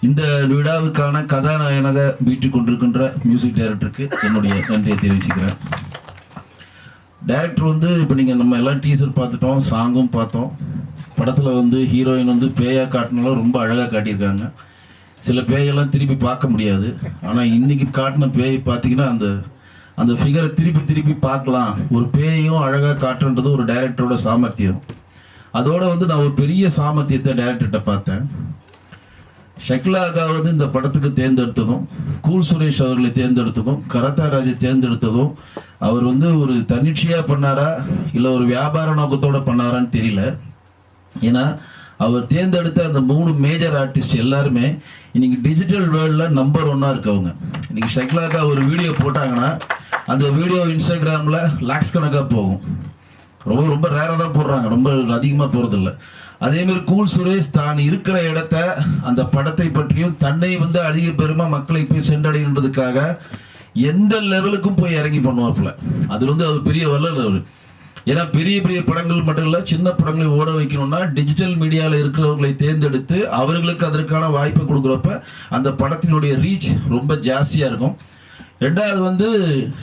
இந்த விழாவுக்கான கதாநாயகனாக மீட்டுக் கொண்டிருக்கின்ற மியூசிக் டைரக்டருக்கு என்னுடைய நன்றியை தெரிவிச்சுக்கிறேன். டைரக்டர் வந்து இப்போ நீங்கள் நம்ம எல்லாம் டீசர் பார்த்துட்டோம், சாங்கும் பார்த்தோம். படத்தில் வந்து ஹீரோயின் வந்து பேயாக காட்டினாலும் ரொம்ப அழகாக காட்டியிருக்காங்க. சில பேயெல்லாம் திருப்பி பார்க்க முடியாது. ஆனால் இன்னைக்கு காட்டின பேய் பார்த்தீங்கன்னா அந்த ஃபிகரை திருப்பி பார்க்கலாம். ஒரு பேயையும் அழகாக காட்டுன்றது ஒரு டைரக்டரோட சாமர்த்தியம். அதோட வந்து நான் ஒரு பெரிய சாமர்த்தியத்தை டைரக்டர்கிட்ட பார்த்தேன். ஷகிலா அக்கா வந்து இந்த படத்துக்கு தேர்ந்தெடுத்ததும், கூல் சுரேஷ் அவர்களை தேர்ந்தெடுத்ததும், கரத்தாராஜை தேர்ந்தெடுத்ததும் அவர் வந்து ஒரு தன்னிச்சையாக பண்ணாரா இல்லை ஒரு வியாபார நோக்கத்தோடு பண்ணாரான்னு தெரியல. ஏன்னா அவர் தேர்ந்தெடுத்த அந்த 3 மேஜர் ஆர்டிஸ்ட் எல்லாருமே இன்னைக்கு டிஜிட்டல் வேர்ல்டில் நம்பர் 1 இருக்கவங்க. இன்னைக்கு ஷகிலா அக்கா ஒரு வீடியோ போட்டாங்கன்னா அந்த வீடியோ இன்ஸ்டாகிராமில் லாக்ஸ் கணக்காக போகும். ரொம்ப ரேராக தான் போடுறாங்க, ரொம்ப அதிகமாக போகிறதில்ல. அதேமாதிரி கூல் சுரேஷ் தான் இருக்கிற இடத்த, அந்த படத்தை பற்றியும் தன்னை வந்து அதிக பெருமா மக்களை போய் சென்றடைகின்றதுக்காக எந்த லெவலுக்கும் போய் இறங்கி பண்ணுவாப்புல. அது வந்து அவர் பெரிய வல்லல் அவர். ஏன்னா பெரிய படங்கள் மட்டும் இல்லை, சின்ன படங்களை ஓட வைக்கணும்னா டிஜிட்டல் மீடியாவில் இருக்கிறவங்களை தேர்ந்தெடுத்து அவர்களுக்கு அதற்கான வாய்ப்பை கொடுக்குறப்ப அந்த படத்தினுடைய ரீச் ரொம்ப ஜாஸ்தியாக இருக்கும். ரெண்டாவது வந்து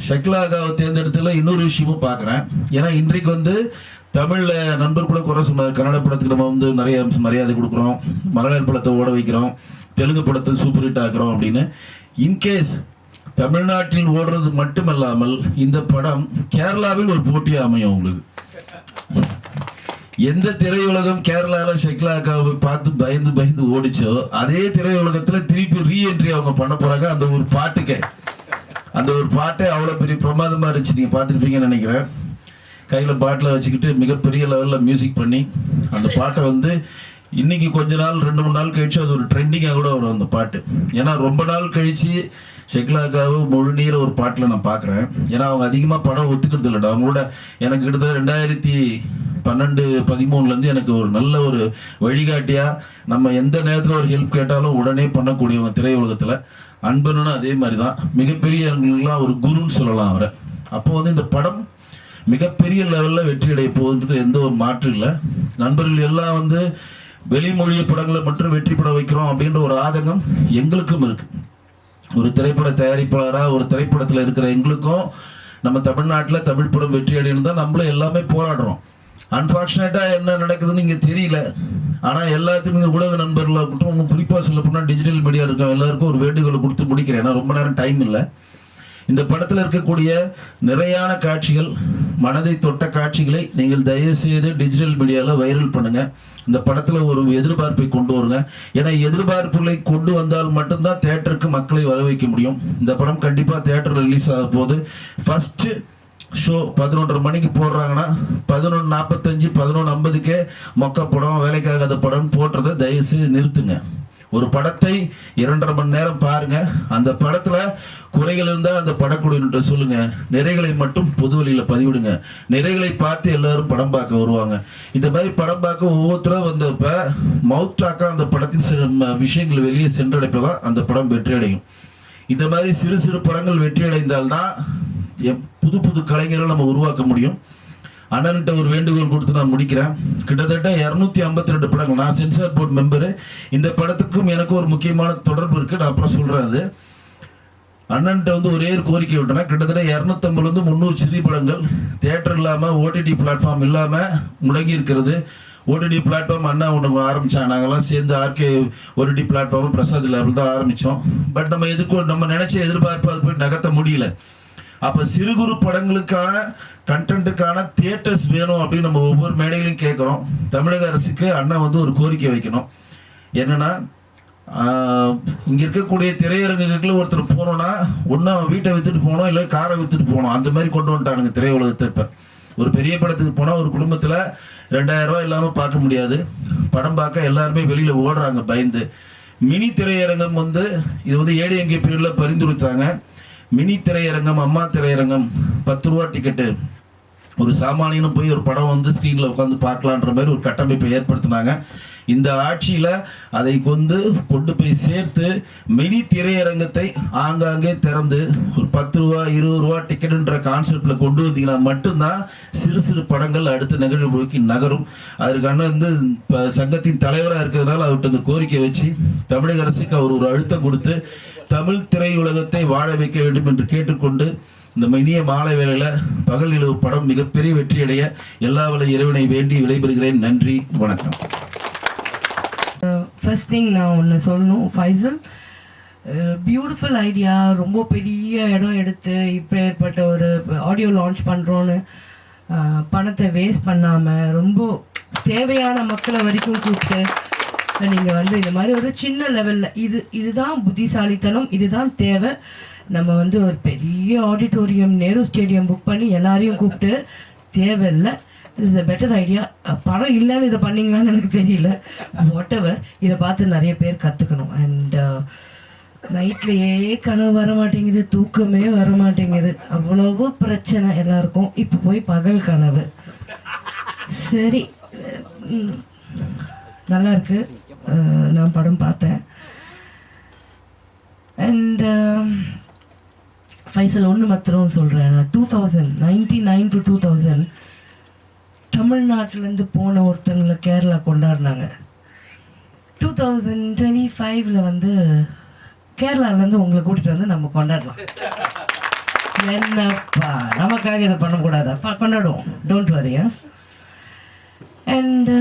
ஷகிலா அக்காவை தேர்ந்தெடுத்துல இன்னொரு விஷயமும் பார்க்குறேன். ஏன்னா இன்றைக்கு வந்து தமிழில் நண்பர் கூட குறை சொன்னார், கன்னட படத்துக்கு நம்ம வந்து நிறைய மரியாதை கொடுக்குறோம், மலையாள படத்தை ஓட வைக்கிறோம், தெலுங்கு படத்தை சூப்பர் ஹிட் ஆக்குறோம் அப்படின்னு. இன்கேஸ் தமிழ்நாட்டில் ஓடுறது மட்டுமல்லாமல் இந்த படம் கேரளாவில் ஒரு போட்டியாக அமையும். உங்களுக்கு எந்த திரையுலகம் கேரளாவில் ஷகிலா அக்காவை பார்த்து பயந்து ஓடிச்சோ அதே திரையுலகத்தில் திருப்பி ரீஎன்ட்ரி அவங்க பண்ண போறாங்க. அந்த ஒரு பாட்டே அவ்வளோ பெரிய பிரமாதமாக இருந்துச்சு. நீங்கள் பார்த்துருப்பீங்கன்னு நினைக்கிறேன். கையில் பாட்டில் வச்சுக்கிட்டு மிகப்பெரிய லெவலில் மியூசிக் பண்ணி அந்த பாட்டை வந்து இன்னைக்கு கொஞ்ச நாள் 2-3 நாள் கழிச்சு அது ஒரு ட்ரெண்டிங்காக கூட வரும் அந்த பாட்டு. ஏன்னா ரொம்ப நாள் கழிச்சு ஷகிலா அக்காவை முழு நீர ஒரு பாட்டில் நான் பார்க்குறேன். ஏன்னா அவங்க அதிகமாக படம் ஒத்துக்கிறது இல்லைடா. அவங்களோட எனக்கு கிட்டத்தட்ட 2012-13 எனக்கு ஒரு நல்ல ஒரு வழிகாட்டியாக, நம்ம எந்த நேரத்தில் ஒரு ஹெல்ப் கேட்டாலும் உடனே பண்ணக்கூடியவங்க திரையுலகத்தில். அன்பனும் அதே மாதிரி தான், மிகப்பெரிய எங்களுக்கெல்லாம் ஒரு குருன்னு சொல்லலாம் அவரை. அப்போ வந்து இந்த படம் மிகப்பெரிய லெவலில் வெற்றி அடைய போகுன்றது எந்த ஒரு மாற்று இல்லை. நண்பர்கள் எல்லாம் வந்து வெளிமொழிய படங்களை மட்டும் வெற்றி பட வைக்கிறோம் அப்படின்ற ஒரு ஆதங்கம் எங்களுக்கும் இருக்கு. ஒரு திரைப்பட தயாரிப்பாளராக ஒரு திரைப்படத்தில் இருக்கிற எங்களுக்கும் நம்ம தமிழ்நாட்டில் தமிழ் படம் வெற்றி அடையணும் தான் நம்மளும் எல்லாமே போராடுறோம். அன்ஃபார்ச்சுனேட்டாக என்ன நடக்குதுன்னு இங்கே தெரியல. ஆனால் எல்லாத்துக்கும் இந்த ஊடக நண்பர்களாக மட்டும் குறிப்பாக சொல்ல போனால் டிஜிட்டல் மீடியா இருக்கவங்க எல்லாருக்கும் ஒரு வேண்டுகோளை கொடுத்து முடிக்கிறேன். ஏன்னா ரொம்ப நேரம் டைம் இல்லை. இந்த படத்தில் இருக்கக்கூடிய நிறையான காட்சிகள், மனதை தொட்ட காட்சிகளை நீங்கள் தயவு செய்து டிஜிட்டல் மீடியாவில் வைரல் பண்ணுங்க. இந்த படத்தில் ஒரு எதிர்பார்ப்பை கொண்டு வருங்க. ஏன்னா எதிர்பார்ப்புகளை கொண்டு வந்தால் மட்டும்தான் தியேட்டருக்கு மக்களை வர வைக்க முடியும். இந்த படம் கண்டிப்பாக தியேட்டர் ரிலீஸ் ஆக போகுது. ஃபர்ஸ்ட் ஷோ 11:30 மணிக்கு போடுறாங்கன்னா 11:45 11:50 மொக்க படம், வேலைக்காகாத படம் போடுறதை தயவு செய்து நிறுத்துங்க. ஒரு படத்தை 2.5 மணி நேரம் பாருங்க. அந்த படத்துல குறைகள் இருந்தால் அந்த படக்குழுவிட்ட சொல்லுங்க, நிறைகளை மட்டும் பொது வழியில பதிவிடுங்க. நிறைகளை பார்த்து எல்லாரும் படம் பார்க்க வருவாங்க. இந்த மாதிரி படம் பார்க்க ஒவ்வொருத்தரும் வந்தப்ப மவுத் டாக்கா அந்த படத்தின் விஷயங்கள் வெளியே சென்றடைப்பதான் அந்த படம் வெற்றி அடையும். இந்த மாதிரி சிறு சிறு படங்கள் வெற்றி அடைந்தால்தான் புது புது கலைஞர்கள் நம்ம உருவாக்க முடியும். அண்ணன்கிட்ட ஒரு வேண்டுகோள் கொடுத்து நான் முடிக்கிறேன். கிட்டத்தட்ட 252 படங்கள், நான் சென்சார் போர்டு மெம்பரு. இந்த படத்துக்கும் எனக்கு ஒரு முக்கியமான தொடர்பு இருக்கு, நான் அப்புறம் சொல்றேன். அது அண்ணன்கிட்ட வந்து ஒரே ஒரு கோரிக்கை விட்டேன்னா, கிட்டத்தட்ட 250-300 சிறிய படங்கள் தியேட்டர் இல்லாமல் ஓடிடி பிளாட்ஃபார்ம் இல்லாமல் முடங்கி இருக்கிறது. ஓடிடி பிளாட்ஃபார்ம் அண்ணா ஒன்று ஆரம்பித்தாங்க, நாங்கள்லாம் சேர்ந்து RK OTT platform Prasad label தான் ஆரம்பித்தோம். பட் நம்ம நினைச்ச எதிர்பார்ப்பு அது போய் நகர்த்த முடியல. அப்போ சிறு குறு படங்களுக்கான கண்டென்ட்டுக்கான தியேட்டர்ஸ் வேணும் அப்படின்னு நம்ம ஒவ்வொரு மேடைகளையும் கேட்குறோம். தமிழக அரசுக்கு அண்ணா வந்து ஒரு கோரிக்கை வைக்கணும். என்னன்னா இங்கே இருக்கக்கூடிய திரையரங்குகளுக்கு ஒருத்தர் போனோன்னா ஒன்று அவன் வீட்டை விற்றுட்டு போகணும், இல்லை காரை விற்றுட்டு போகணும். அந்த மாதிரி கொண்டு வந்துட்டானுங்க திரையுலகத்தை. இப்போ ஒரு பெரிய படத்துக்கு போனால் ஒரு குடும்பத்தில் 2000 ரூபாய் இல்லாமல் பார்க்க முடியாது. படம் பார்க்க எல்லாருமே வெளியில் ஓடுறாங்க பயந்து. மினி திரையரங்கம் வந்து இது வந்து ஏடிஎம்கே பீரியடில் பரிந்துரைத்தாங்க. மினி திரையரங்கம், அம்மா திரையரங்கம், 10 ரூபா டிக்கெட்டு, ஒரு சாமானியனும் போய் ஒரு படம் வந்து ஸ்க்ரீனில் உட்காந்து பார்க்கலான்ற மாதிரி ஒரு கட்டமைப்பை ஏற்படுத்தினாங்க. இந்த ஆட்சியில் அதை கொண்டு போய் சேர்த்து மினி திரையரங்கத்தை ஆங்காங்கே திறந்து ஒரு 10 ரூபா 20 ரூபா டிக்கெட்டுன்ற கான்செப்டில் கொண்டு வந்தீங்கன்னா மட்டும்தான் சிறு சிறு படங்கள் அடுத்த நிகழ்வுக்கு நகரும். அதற்கான வந்து இப்போ சங்கத்தின் தலைவராக இருக்கிறதுனால அவர்கிட்ட இந்த கோரிக்கை வச்சு தமிழக அரசுக்கு அவர் ஒரு அழுத்தம் கொடுத்து தமிழ் திரையுலகத்தை வாழ வைக்க வேண்டும் என்று கேட்டுக்கொண்டு இந்த இனிய மாலை வேளையில் பகல் நிலவு படம் மிகப்பெரிய வெற்றியடைய எல்லா வல்ல இறைவனை வேண்டி விடைபெறுகிறேன். நன்றி, வணக்கம். ஃபர்ஸ்ட் திங் நான் ஒன்று சொல்லணும், ஃபைசல் பியூட்டிஃபுல் ஐடியா. ரொம்ப பெரிய இடம் எடுத்து இப்போ ஏற்பட்ட ஒரு ஆடியோ லான்ச் பண்ணுறோன்னு பணத்தை வேஸ்ட் பண்ணாமல் ரொம்ப தேவையான மக்களை வரைக்கும் கூப்பிட்டு நீங்கள் வந்து இந்த மாதிரி ஒரு சின்ன லெவலில் இதுதான் புத்திசாலித்தனம், இதுதான் தேவை. நம்ம வந்து ஒரு பெரிய ஆடிட்டோரியம், நேரு ஸ்டேடியம் புக் பண்ணி எல்லாரையும் கூப்பிட்டு தேவையில்லை. This is a better idea. பணம் இல்லைன்னு இதை பண்ணிங்களான்னு எனக்கு தெரியல. வாட் எவர், இதை பார்த்து நிறைய பேர் கற்றுக்கணும். அண்ட் நைட்லேயே கனவு வர மாட்டேங்குது, தூக்கமே வர மாட்டேங்குது, அவ்வளவு பிரச்சனை எல்லாருக்கும். இப்போ போய் பகல் கனவு. சரி, நல்லா இருக்கு. நான் படம் பார்த்தேன். அண்ட் ஃபைசல் ஒன்று மாத்திரம் சொல்கிறேன். நான் 1999 to 2000 தமிழ்நாட்டிலேருந்து போன ஒருத்தங்களை கேரளா கொண்டாடினாங்க. 2025 வந்து கேரளாலேருந்து உங்களை கூட்டிகிட்டு வந்து நம்ம கொண்டாடலாம். என்னப்பா நமக்காக இதை பண்ணக்கூடாதாப்பா? கொண்டாடுவோம், டோன்ட் வரி. அண்ட்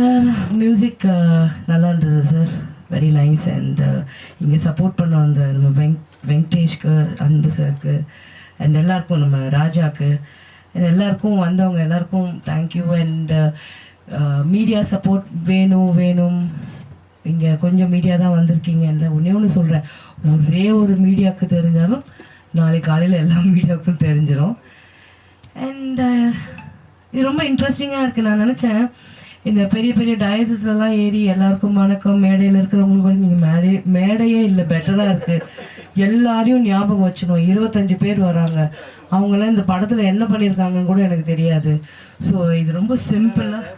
மியூசிக் நல்லா இருந்தது சார், வெரி நைஸ். அண்ட் இங்கே சப்போர்ட் பண்ண வந்த நம்ம வெங்கடேஷ்க்கு, அன்பு சாருக்கு, அண்ட் எல்லாருக்கும், நம்ம ராஜாக்கு, அண்ட் எல்லாருக்கும் வந்தவங்க எல்லாருக்கும் தேங்க்யூ. அண்ட் மீடியா சப்போர்ட் வேணும். இங்கே கொஞ்சம் மீடியா தான் வந்திருக்கீங்க. ஒன்றே ஒன்று சொல்கிறேன், ஒரே ஒரு மீடியாவுக்கு தெரிஞ்சாலும் நாளைக்கு காலையில் எல்லா மீடியாவுக்கும் தெரிஞ்சிடும். அண்ட் இது ரொம்ப இன்ட்ரெஸ்டிங்காக இருக்குது. நான் நினச்சேன் இந்த பெரிய பெரிய டயசிஸ்லாம் ஏறி எல்லாருக்கும் வணக்கம், மேடையில் இருக்கிறவங்களுக்கு வரைக்கும் நீங்கள் மேடையே இல்லை, பெட்டராக இருக்குது. எல்லாரையும் ஞாபகம் வச்சுக்கணும். 25 பேர் வராங்க, அவங்களாம் இந்த படத்தில் என்ன பண்ணியிருக்காங்கன்னு கூட எனக்கு தெரியாது. ஸோ இது ரொம்ப சிம்பிளாக.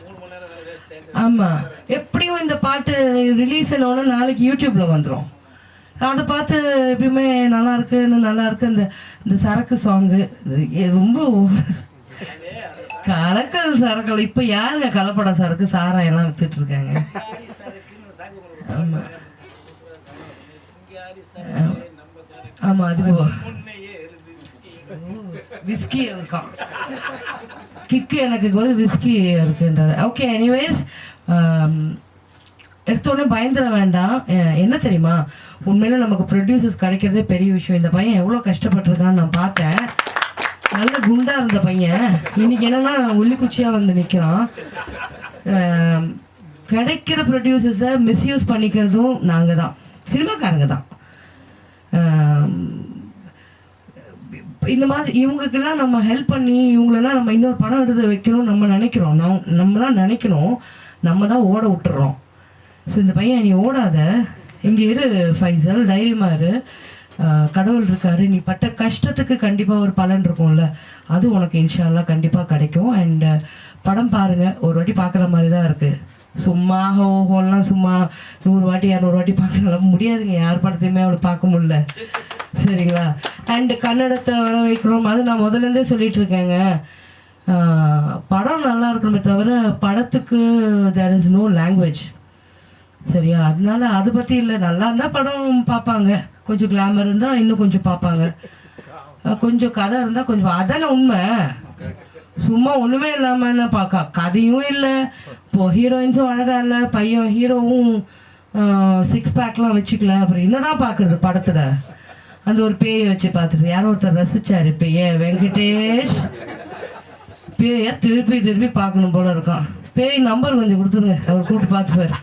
ஆமாம், எப்படியும் இந்த பாட்டு ரிலீஸ் ஆனோன்னு நாளைக்கு யூடியூப்பில் வந்துடும். அதை பார்த்து எப்பயுமே நல்லா இருக்கு. இந்த சரக்கு சாங்கு ரொம்ப கலக்கல் சரக்கு. இப்போ யாருங்க கலப்பட சரக்கு சாராயம் எல்லாம் வித்துட்டு இருக்காங்க? ஆமாம் ஆமாம், அதுக்கு விஸ்கி இருக்கான். கிக்கு எனக்கு விஸ்கி இருக்குன்றாரு. ஓகே, எனிவேஸ் எடுத்தோடனே பயந்துட வேண்டாம். என்ன தெரியுமா, உண்மையில நமக்கு ப்ரொடியூசர்ஸ் கிடைக்கிறதே பெரிய விஷயம். இந்த பையன் எவ்வளோ கஷ்டப்பட்டிருக்கான்னு நான் பார்த்தேன். நல்ல குண்டா இருந்த பையன் இன்னைக்கு என்னன்னா ஒல்லிக்குச்சியாக வந்து நிற்கிறான். கிடைக்கிற ப்ரொடியூசர்ஸை மிஸ்யூஸ் பண்ணிக்கிறதும் நாங்கள் தான், சினிமாக்காரங்க தான். இந்த மாதிரி இவங்களுக்கெல்லாம் நம்ம ஹெல்ப் பண்ணி இவங்களெல்லாம் நம்ம இன்னொரு படம் எடுத்து வைக்கணும் நம்ம நினைக்கிறோம். நம்ம தான் நினைக்கணும், நம்ம தான் ஓட விட்டுறோம். ஸோ இந்த பையன், நீ ஓடாத, இங்கே இரு ஃபைசல், தைரியமாக இரு, கடவுள் இருக்காரு, நீ பட்ட கஷ்டத்துக்கு கண்டிப்பாக ஒரு பலன் இருக்கும்ல, அது உனக்கு இன்ஷா அல்லாஹ் கண்டிப்பாக கிடைக்கும். அண்ட் படம் பாருங்கள், ஒரு வாட்டி பார்க்குற மாதிரி தான் இருக்குது. சும்மா ஹோலாம் சும்மா 100 வாட்டி 200 வாட்டி பார்க்கலாம் முடியாதுங்க. யார் படத்தையுமே அவளை பார்க்க முடியல, சரிங்களா? அண்டு கன்னடத்தை வர வைக்கிறோம், அது நான் முதலேருந்தே சொல்லிட்டு இருக்கேங்க. படம் நல்லா இருக்கணுமே தவிர படத்துக்கு தேர் இஸ் நோ லாங்குவேஜ், சரியா? அதனால அதை பற்றி இல்லை. நல்லா இருந்தால் படம் பார்ப்பாங்க, கொஞ்சம் கிளாமர் இருந்தால் இன்னும் கொஞ்சம் பார்ப்பாங்க, கொஞ்சம் கதை இருந்தால் கொஞ்சம், அதானே உண்மை. சும்மா ஒன்றுமே இல்லாமல் என்ன பார்க்க, கதையும் இல்லை, இப்போ ஹீரோயின்ஸும் அழகாக இல்லை, பையன் ஹீரோவும் 6 பேக்லாம் வச்சுக்கல, அப்புறம் என்னதான் பார்க்குறது படத்தில்? அந்த ஒரு பேயை வச்சு பார்த்துட்டு யாரோ ஒருத்தர் ரசிச்சாரு, பேய வெங்கடேஷ், பேயை திருப்பி பார்க்கணும் போல இருக்கான். பேய் நம்பர் கொஞ்சம் கொடுத்துருங்க, அவர் கூப்பிட்டு பார்த்துப்பார்.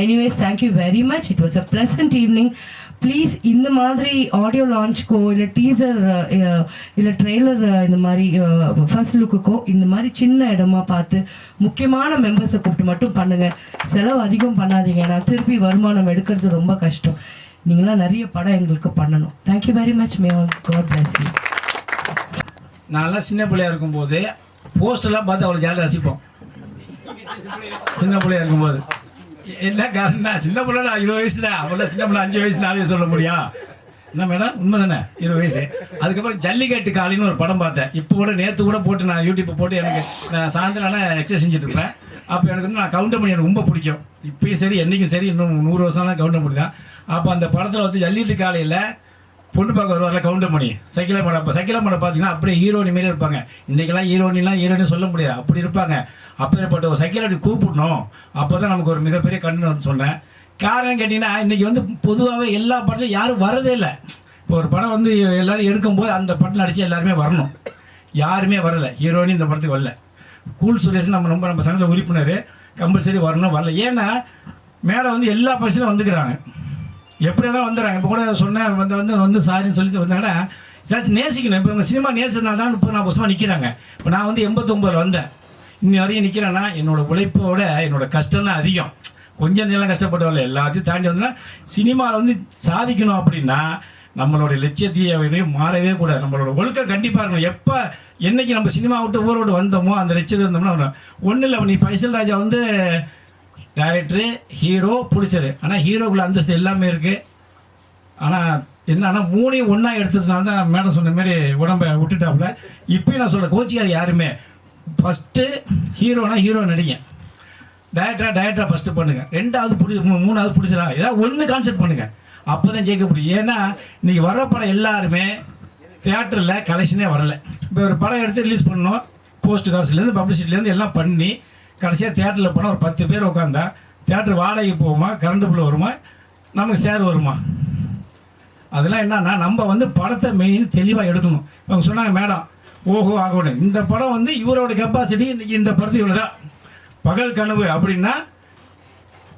Anyways thank you very much. It was a pleasant evening. Please இந்த மாதிரி ஆடியோ லான்ச்க்கோ இல்லை டீசர் இல்லை ட்ரெய்லர் இந்த மாதிரி ஃபர்ஸ்ட் லுக்குக்கோ இந்த மாதிரி சின்ன இடமா பார்த்து முக்கியமான மெம்பர்ஸை கூப்பிட்டு மட்டும் பண்ணுங்கள். செலவு அதிகம் பண்ணாதீங்க. ஏன்னா திருப்பி வருமானம் எடுக்கிறது ரொம்ப கஷ்டம். நீங்களாம் நிறைய படம் எங்களுக்கு பண்ணணும். Thank you very much. May all God bless you. நான்லாம் சின்ன பிள்ளையா இருக்கும்போது போஸ்டெல்லாம் பார்த்து அவ்வளோ ஜாலியாக ரசிப்போம். சின்ன பிள்ளையா இருக்கும்போது என்ன காரணம், சின்ன பிள்ளை 20 வயசு தான். அவ்வளோ சின்ன பிள்ளை 5 வயசு 4 வயசு சொல்ல முடியும். என்ன மேடம், உண்மை தானே, 20 வயசு. அதுக்கப்புறம் ஜல்லிக்கட்டு காலின்னு ஒரு படம் பார்த்தேன். இப்போ கூட நேற்று கூட போட்டு நான் யூடியூப்பை போட்டு எனக்கு நான் சாயந்தரம் எக்ஸசைஸ் செஞ்சுட்டு இருப்பேன். அப்போ எனக்கு வந்து நான் கவுண்டமணி எனக்கு ரொம்ப பிடிக்கும். இப்பயும் சரி என்றைக்கும் சரி, இன்னும் 100 வருஷம் தான் கவுண்டமணி தான். அப்போ அந்த படத்தில் வந்து ஜல்லிக்கட்டு காலையில் பொண்ணு பார்க்க வருவார்ல கவுண்டமணி, சைக்கிளா மேடம். அப்போ சைக்கிளா மேடம் பார்த்தீங்கன்னா அப்படியே ஹீரோனி மாரி இருப்பாங்க. இன்றைக்கெல்லாம் ஹீரோனி சொல்ல முடியாது, அப்படி இருப்பாங்க. அப்படிப்பட்ட ஒரு சைக்கிளாடி கூப்பிடணும், அப்போ தான் நமக்கு ஒரு மிகப்பெரிய கண்ணு வந்து சொன்னேன். காரணம் கேட்டிங்கன்னா இன்றைக்கி வந்து பொதுவாகவே எல்லா படத்துலையும் யாரும் வரதே இல்லை. இப்போ ஒரு படம் வந்து எல்லோரும் எடுக்கும்போது அந்த படத்தில் நடித்து எல்லாருமே வரணும். யாருமே வரலை. ஹீரோனி இந்த படத்துக்கு வரல. கூல் சுரேஷ் நம்ம சங்கத்தில் உறுப்பினர் கம்பல்சரி வரணும், வரல. ஏன்னா மேடம் வந்து எல்லா ஃபங்க்ஷனும் வந்துக்கிறாங்க, எப்படி தான் வந்துடுறாங்க. இப்போ கூட சொன்னேன் வந்து சாரின்னு சொல்லிட்டு வந்தாங்கன்னா ஏதாச்சும் நேசிக்கணும். இப்போ இவங்க சினிமா நேசிச்சதுனால தான் 40 வருஷமாக நிற்கிறாங்க. இப்போ நான் வந்து 89 வந்தேன், இன்னி வரையும் நிற்கிறேன்னா என்னோடய உழைப்போட என்னோடய கஷ்டம் தான் அதிகம். கொஞ்சம் நேரம் கஷ்டப்பட்டு வரல, எல்லாத்தையும் தாண்டி வந்தோன்னா சினிமாவில் வந்து சாதிக்கணும் அப்படின்னா நம்மளுடைய லட்சியத்தையும் மாறவே கூடாது. நம்மளோட ஒழுக்கம் கண்டிப்பாக இருக்கணும். எப்போ என்னைக்கு நம்ம சினிமா விட்டு ஊரோடு வந்தோமோ அந்த லட்சியத்தை இருந்தோம்னா ஒன்றும் இல்லை. நீ பைசல் ராஜா வந்து டைரக்டரு, ஹீரோ, பிடிச்சரு. ஆனால் ஹீரோக்குள்ள அந்தஸ்து எல்லாமே இருக்குது. ஆனால் என்னன்னா 3 ஒன்றா எடுத்ததுனால தான் மேடம் சொன்ன மாதிரி உடம்பை விட்டுட்டாப்புல. இப்போயும் நான் சொல்கிறேன், கோச்சிக்காது யாருமே. ஃபஸ்ட்டு ஹீரோனா ஹீரோ நடிங்க, டைரக்டராக ஃபஸ்ட்டு பண்ணுங்கள். 2வது 3வது பிடிச்சதா ஏதாவது ஒன்று கான்செப்ட் பண்ணுங்கள், அப்போ தான் ஜெயிக்க முடியும். ஏன்னா இன்றைக்கி வர படம் எல்லாருமே தியேட்டரில் கலெக்ஷனே வரலை. இப்போ ஒரு படம் எடுத்து ரிலீஸ் பண்ணோம், போஸ்ட் காசுலேருந்து பப்ளிசிட்டிலேருந்து எல்லாம் பண்ணி கடைசியாக தியேட்டரில் போனால் ஒரு 10 பேர் உட்காந்தா தியேட்டர் வாடகைக்கு போகுமா, கரண்ட் பில் வருமா, நமக்கு ஷேர் வருமா? அதெல்லாம் என்னன்னா நம்ம வந்து படத்தை மெயின் தெளிவாக எடுக்கணும். அவங்க சொன்னாங்க மேடம் ஓஹோ ஆகணும், இந்த படம் வந்து இவரோட கெப்பாசிட்டி இன்றைக்கி இந்த படத்து இவ்வளோ தான், பகல் கனவு அப்படின்னா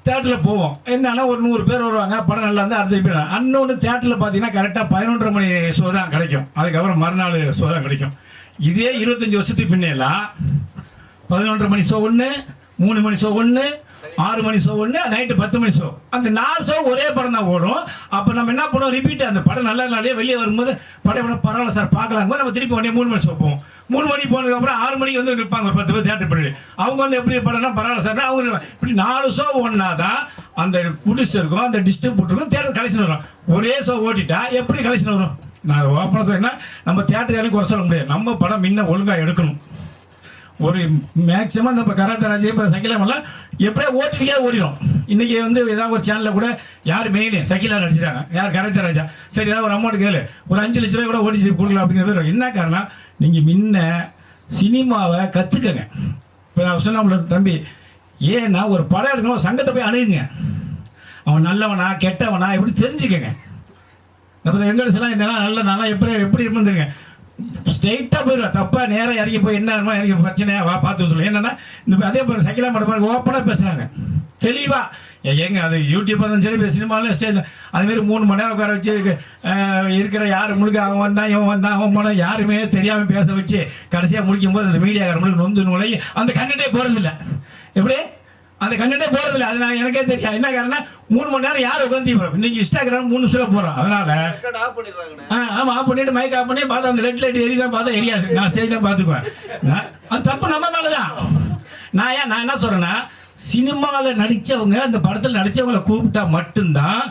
தேட்டரில் போவோம். என்னன்னா ஒரு 100 பேர் வருவாங்க, படம் நல்லா இருந்தால் அடுத்த பேர். அன்னொன்று தேட்டரில் பார்த்தீங்கன்னா கரெக்டாக 11:30 மணி ஷோ தான் கிடைக்கும், அதுக்கப்புறம் மறுநாள் ஷோ தான் கிடைக்கும். இதே 25 வருஷத்துக்கு பின்னெல்லாம் 11:30 மணி ஷோ ஒன்று, 3 மணி ஷோ ஒன்று, 6 மணி ஷோ ஒன்று, நைட்டு 10 மணி ஷோ. அந்த 4 ஷோ ஒரே படம் தான் ஓடும். அப்போ நம்ம என்ன பண்ணுவோம், ரிப்பீட் அந்த படம் நல்ல நாளே வெளியே வரும்போது படம் பரவாயில்ல சார் பார்க்கலாம், நம்ம திருப்பி உடனே 3 மணி ஷோ போவோம். 3 மணிக்கு போனதுக்கப்புறம் 6 மணிக்கு வந்து நிற்பாங்க ஒரு 10 பேர் தேட்டர் பண்ணி. அவங்க வந்து எப்படி படம்னா பரவாயில்ல சார் அவங்க இப்படி 4 ஷோ ஒன்றா தான் அந்த ப்ரொடியூசருக்கும் அந்த டிஸ்ட்ரிபியூட்டருக்கும் தேட்டர் கலெக்ஷன் வரும். ஒரே ஷோ ஓட்டிட்டா எப்படி கலெக்ஷன் வரும்? நான் ஓப்பனாக சொன்னேன்னா நம்ம தேட்டருக்காரையும் குறை சொல்ல முடியாது. நம்ம படம் முன்ன ஒழுங்காக எடுக்கணும். ஒரு மேக்ஸிமம் இந்த இப்போ கராத்தே ராஜா இப்போ சக்கிலாமெல்லாம் எப்படியா ஓட்டிக்கே ஓடிடும். இன்றைக்கி வந்து ஏதாவது ஒரு சேனலில் கூட யார் மெயின் சக்கிலா நடிச்சிட்டாங்க, யார் கராத்தே ராஜா, சரி ஏதாவது ஒரு அமௌண்ட் கேளு, ஒரு 5 லட்ச ரூபாய் கூட ஓடிச்சு கொடுக்கலாம் அப்படிங்கிற பேர். என்ன காரணம், நீங்கள் முன்ன சினிமாவை கற்றுக்கங்க. இப்போ நான் சொன்ன தம்பி, ஏன்னா ஒரு படம் எடுக்கணும் சங்கத்தை போய் அணுகுங்க, அவன் நல்லவனா கெட்டவனா எப்படி தெரிஞ்சுக்கங்க. நம்ம வெங்கடேசெல்லாம் என்னன்னா நல்லா எப்படி இருந்துருங்க, ஸ்ட்ரெயிட்டாக போயிடுவேன். தப்பாக நேராக இறங்கி போய் என்ன இறங்கி பிரச்சனையா வா பார்த்து சொல்லுவேன். என்னென்னா இந்த அதே போல் சைக்கிளாக மட்டும் பாருங்க, ஓப்பனாக பேசுகிறாங்க தெளிவாக. எங்க அது யூடியூப் தான் சரி, சினிமாவில் ஸ்டேஜ் அதுமாரி 3 மணி நேரம் உட்கார வச்சு இருக்கிற யார் முழுக்க அவன் வந்தான் இவன் வந்தான் அவன் போனால் யாருமே தெரியாமல் பேச வச்சு கடைசியாக முடிக்கும் போது அந்த மீடியாக்காரங்களுக்கு நொந்து நுழை அந்த கண்டென்ட்டே போகிறதில்ல. எப்படி அந்த கண்டென்ட்டே போகிறதில்ல, அது நான் எனக்கே தெரியும். என்ன காரணம், 3 மணி நேரம் யார் உட்காந்து இன்னைக்கு இன்ஸ்டாகிராம் 3 நிமிஷத்தில் போகிறோம். அதனால் ஆமாம் ஆஃப் பண்ணிவிட்டு மைக் ஆஃப் பண்ணி பார்த்தா அந்த ரெட் லைட் எரி தான் பார்த்தா எரியாது. நான் ஸ்டேஜில் பார்த்துக்குவேன். அது தப்பு நம்ம மேலே தான். நான் என்ன சொல்கிறேன்னா, சினிமாவில் நடித்தவங்க அந்த படத்தில் நடித்தவங்களை கூப்பிட்டா மட்டும்தான்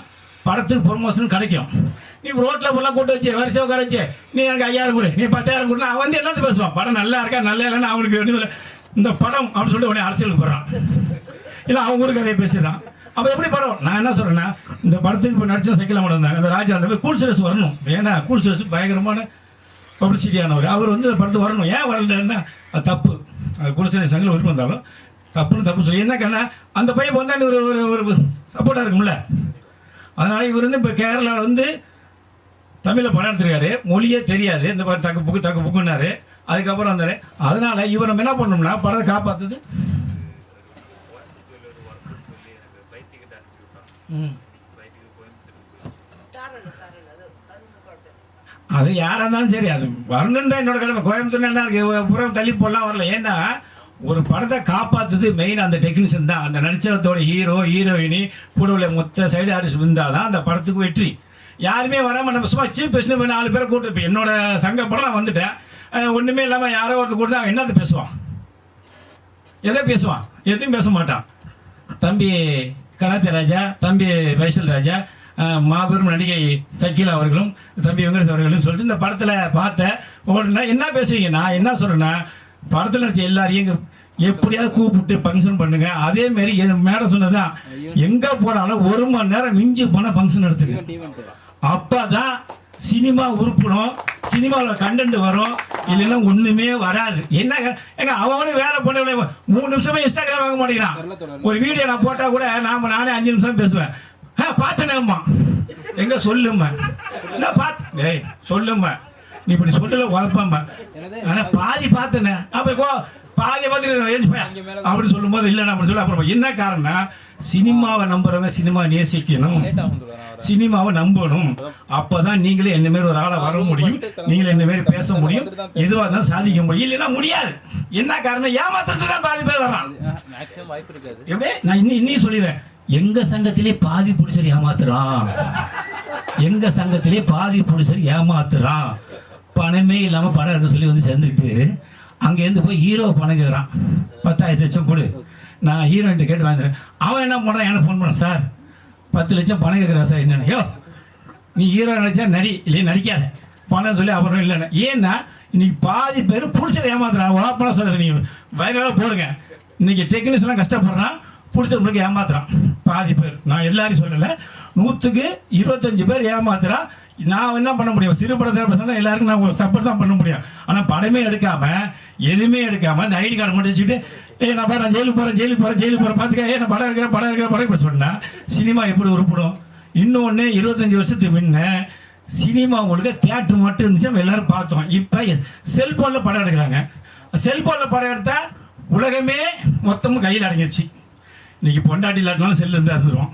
படத்துக்கு ப்ரொமோஷன் கிடைக்கும். நீ ரோட்டில் ஃபுல்லாக கூட்டு வச்சு வருஷம் உட்கார வச்சு நீ எனக்கு 5000 கொடு, நீ 10,000 கொடுனா அவன் வந்து என்னது பேசுவான், படம் நல்லா இருக்கா நல்லா இல்லைன்னு அவனுக்கு இந்த படம் அப்படின்னு சொல்லிட்டு உடனே அரசியலுக்கு போகிறான், இல்லை அவங்க ஊருக்கு அதே பேசுகிறான். அப்போ எப்படி படம்? நான் என்ன சொல்கிறேன்னா, இந்த படத்துக்கு இப்போ நடித்த சைக்கிள் மட்டும் இருந்தாங்க அந்த ராஜா, அந்த கூல் சுரேஷ் வரணும். ஏன்னா கூல் சுரேஷ் பயங்கரமான பப்ளிசிட்டியானவர், அவர் வந்து இந்த படத்துக்கு வரணும். ஏன் வரலன்னா அது தப்பு. அது கூல் சுரேஷ் சங்கில் விருப்பம் இருந்தாலும் தப்பு சொல்லி என்ன கண்ணா அந்த பையன் வந்தால் ஒரு சப்போர்ட்டாக இருக்கும்ல. அதனால் இவர் வந்து இப்போ கேரளாவில் வந்து தமிழில் படம் எடுத்துருக்காரு, மொழியே தெரியாது, இந்த மாதிரி தக்கு புக்குன்னாரு. அதுக்கப்புறம் வந்தார். அதனால் இவர் நம்ம என்ன பண்ணோம்னா படத்தை காப்பாற்றுது. அது யாராக இருந்தாலும் சரி, அது வரணுன்னு தான் என்னோட கடமை. கோயம்புத்தூர் என்ன இருக்குது, புறம் தள்ளி போடலாம் வரல. ஏன்னா ஒரு படத்தை காப்பாற்றுது மெயின் அந்த டெக்னீஷியன் தான். அந்த நடிச்சவத்தோட ஹீரோ ஹீரோயினி கூட உள்ள மொத்த சைடு ஆர்டிஸ்ட் இருந்தால் தான் அந்த படத்துக்கு வெற்றி. யாருமே வராமல் நம்ம சும்மா சீப் பேசினு 4 பேரை கூப்பிட்டு, இப்போ என்னோட சங்க படம் நான் வந்துட்டேன், ஒன்றுமே இல்லாமல் யாரோ ஒருத்தர் கொடுத்தா அவன் என்னது பேசுவான், எதை பேசுவான், எதுவும் பேச மாட்டான். தம்பி கராத்தே ராஜா, தம்பி வைசல் ராஜா, மாபெரும் நடிகை சக்கீலா அவர்களும் தம்பி வெங்கடேஷ் அவர்களும் சொல்லிட்டு இந்த படத்தில் பார்த்தேன். உடனே என்ன பேசுவீங்க, நான் என்ன சொல்கிறேன்னா, படத்தில் நடிச்ச எல்லாரையும் எப்படியாவது கூப்பிட்டு ஃபங்க்ஷன் பண்ணுங்க. அதேமாரி மேடம் சொன்னதான், எங்கே போனாலும் 1 மணி நேரம் மிஞ்சி போனால் ஃபங்க்ஷன் எடுத்துங்க. அப்போ தான் சினிமா உருப்படும், சினிமாவில் கண்டென்ட் வரும். இல்லைன்னா ஒன்றுமே வராது. என்ன எங்க அவனும் வேலை பண்ண 3 நிமிஷமே இன்ஸ்டாகிராம் வாங்க மாட்டேங்கிறான். ஒரு வீடியோ நான் போட்டால் கூட நானே 5 நிமிஷம் பேசுவேன். பார்த்தேனேம்மா, எங்க சொல்லும்மா, நான் பார்த்து ஏய் சொல்லும்மா, நீ இப்படி சொல்லல உழப்பாம்மா, ஆனால் பாதி பார்த்தேனே, அப்போ பாதி பார்த்து அப்படின்னு சொல்லும்போது இல்லைண்ணா அப்படி சொல்ல. அப்புறம் என்ன காரணம், சினிமாவை நம்புறவங்க சினிமா நேசிக்கணும், சினிமாவை நம்பணும். அப்பதான் நீங்களே என்ன மாரி ஒரு ஆளை வர முடியும், நீங்களே என்ன மாரி பேச முடியும், எதுவாக தான் சாதிக்க முடியும். இல்லைன்னா முடியாது. என்ன காரணம், ஏமாத்துறது தான் பாதி பேர் வர்றான். எப்படி நான் இன்னும் சொல்லிடுறேன், எங்க சங்கத்திலே பாதி புடிச்சர் ஏமாத்துறான், எங்க சங்கத்திலே பாதி புடிச்சர் ஏமாத்துறான். பணமே இல்லாம படம் இருக்க சொல்லி வந்து சேர்ந்துக்கிட்டு அங்கேருந்து போய் ஹீரோ பணம் கேட்குறான், 10,000 லட்சம் கொடு, நான் ஹீரோயின்ட்டு கேட்டு வாங்குறேன். அவன் என்ன பண்ணுறான், எனக்கு ஃபோன் பண்ணான், சார் 10 லட்சம் பணம் கேட்குறான் சார். என்னென்ன, யோ நீ ஹீரோ நடிச்சா நடி, இல்லையே நடிக்காத பணம் சொல்லி அப்புறம் இல்லைண்ணே. ஏன்னா இன்னைக்கு பாதி பேர் பிடிச்சதை ஏமாத்துறான். ஓப்பனாக சொல்லுது, நீங்கள் வைரலாக போடுங்க. இன்னைக்கு டெக்னீஷியன்லாம் கஷ்டப்படுறான், பிடிச்சவங்களுக்கு ஏமாத்துறான் பாதி பேர். நான் எல்லாரையும் சொல்லலை, 100க்கு 25 பேர் ஏமாத்துறான். நான் என்ன பண்ண முடியும், சிறு படத்தை எல்லாருக்கும் நான் சப்போர்ட் தான் பண்ண முடியும். ஆனால் படமே எடுக்காம எதுவுமே எடுக்காம இந்த ஐடி கார்டு மட்டும் வச்சுக்கிட்டு, நான் பாரு நான் ஜெயிலுக்கு போகிறேன் பார்த்துக்க, நான் படம் இருக்கிற இப்படி சொன்னேன். சினிமா எப்படி உருப்படும்? இன்னொன்று 25 வருஷத்துக்கு முன்ன சினிமா உங்களுக்கு தியேட்டர் மட்டும் இருந்துச்சு, நம்ம எல்லாரும் பார்த்தோம். இப்போ செல்போனில் படம் எடுக்கிறாங்க. செல்போனில் படம் எடுத்தால் உலகமே மொத்தமும் கையில் அடங்கிடுச்சு. இன்னைக்கு பொண்டாட்டி இல்லாட்டினாலும் செல்லு இருந்தால் இருந்துருவோம்,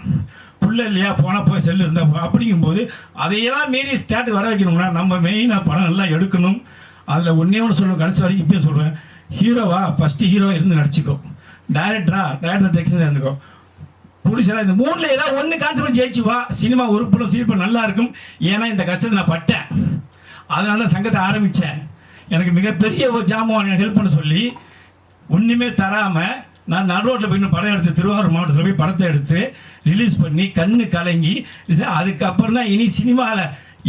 புள்ள இல்லையா போனால் போய் செல்லு இருந்தால். அப்படிங்கும்போது அதையெல்லாம் மீறி ஸ்டார்ட் வர வைக்கணும்னா நம்ம மெயினாக படம் நல்லா எடுக்கணும். அதில் ஒன்று சொல்லுவேன், கடைசி வரைக்கும் இப்பயும் சொல்லுவேன், ஹீரோவா ஃபஸ்ட்டு ஹீரோ இருந்து நடிச்சுக்கோ, டைரக்டர் டெக்ஸ்ட் இருந்துக்கோ, புடிச்சா இந்த 3ல் ஏதாவது ஒன்று கான்செப்ட் ஜெயிச்சு வா, சினிமா உருப்படும், சினிமா நல்லா இருக்கும். ஏன்னா இந்த கஷ்டத்தை நான் பட்டேன், அதனால தான் சங்கத்தை ஆரம்பித்தேன். எனக்கு மிகப்பெரிய ஒரு ஜாமான் ஹெல்ப் பண்ண சொல்லி ஒன்றுமே தராமல் நான் நடுரோட்டில் போய் படம் எடுத்து திருவாரூர் மாவட்டத்தில் போய் படத்தை எடுத்து ரிலீஸ் பண்ணி கண்ணு கலங்கி, அதுக்கப்புறம் தான் இனி சினிமாவில்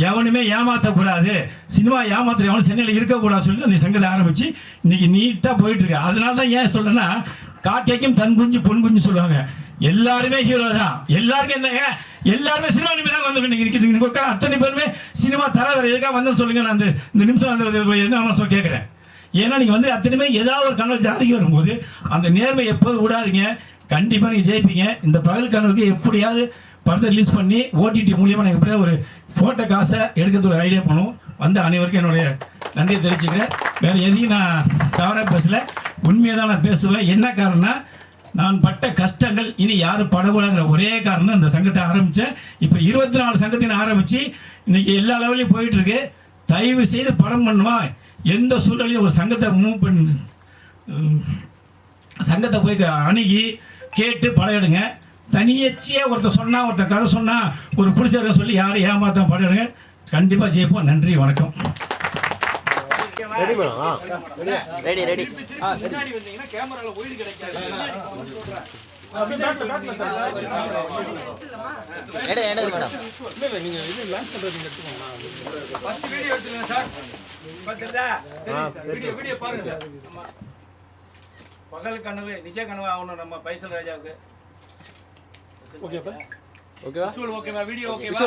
எவனுமே ஏமாற்றக்கூடாது, சினிமா ஏமாத்துற எவனும் சென்னையில் இருக்கக்கூடாது சொல்லி நீ சங்கத்தை ஆரம்பித்து இன்னைக்கு நீட்டாக போயிட்டுருக்கு. அதனால தான் ஏன் சொல்கிறேன்னா, காக்கைக்கும் தன் குஞ்சு பொன் குஞ்சு சொல்லுவாங்க. எல்லாருமே ஹீரோ தான், எல்லாருக்கும் என்னங்க, எல்லாருமே சினிமா நிமிடம் வந்து நிற்கிது. அத்தனை பேருமே சினிமா தர வேறு எதுக்காக வந்து சொல்லுங்க. நான் இந்த நிமிஷம் அந்த என்ன கேட்குறேன். ஏன்னா நீங்கள் வந்து அத்தனையுமே ஏதாவது ஒரு கனவு ஜாதிக்கு வரும்போது அந்த நேர்மை எப்போதும் விடாதீங்க. கண்டிப்பாக நீங்கள் ஜெயிப்பீங்க. இந்த பகல் கனவுக்கு எப்படியாவது படத்தை ரிலீஸ் பண்ணி ஓடிடி மூலியமாக நான் எப்படியாவது ஒரு ஃபோட்டோ காசை எடுக்கிறது ஒரு ஐடியா பண்ணுவோம். வந்து அனைவருக்கும் என்னுடைய நன்றியை தெரிவிச்சுக்கிறேன். வேறு எதையும் நான் தவறாக பேசலை, உண்மையை தான் நான் பேசுவேன். என்ன காரணம்னா, நான் பட்ட கஷ்டங்கள் இனி யாரும் படக்கூடாதுங்கிற ஒரே காரணம் இந்த சங்கத்தை ஆரம்பித்தேன். இப்போ 24 சங்கத்தையும் ஆரம்பித்து இன்றைக்கி எல்லா லெவலையும் போயிட்டுருக்கு. தயவு செய்து படம் பண்ணுவா, எந்த சூழ்நிலையும் ஒரு சங்கத்தை மூவ் பண்ணி சங்கத்தை போய் அணுகி கேட்டு படம் எடுங்க. தனியச்சியாக ஒருத்தர் சொன்னால், ஒருத்தர் கதை சொன்னால், ஒரு பிடிச்சவரை சொல்லி யாரும் ஏமாற்ற படம் எடுங்க. கண்டிப்பாக ஜெயிப்போம். நன்றி, வணக்கம். பகல் கனவு நிஜ கனவு ஆகணும் நம்ம பைசல் ராஜாவுக்கு. ஓகேவா? வீடியோ ஓகேவா?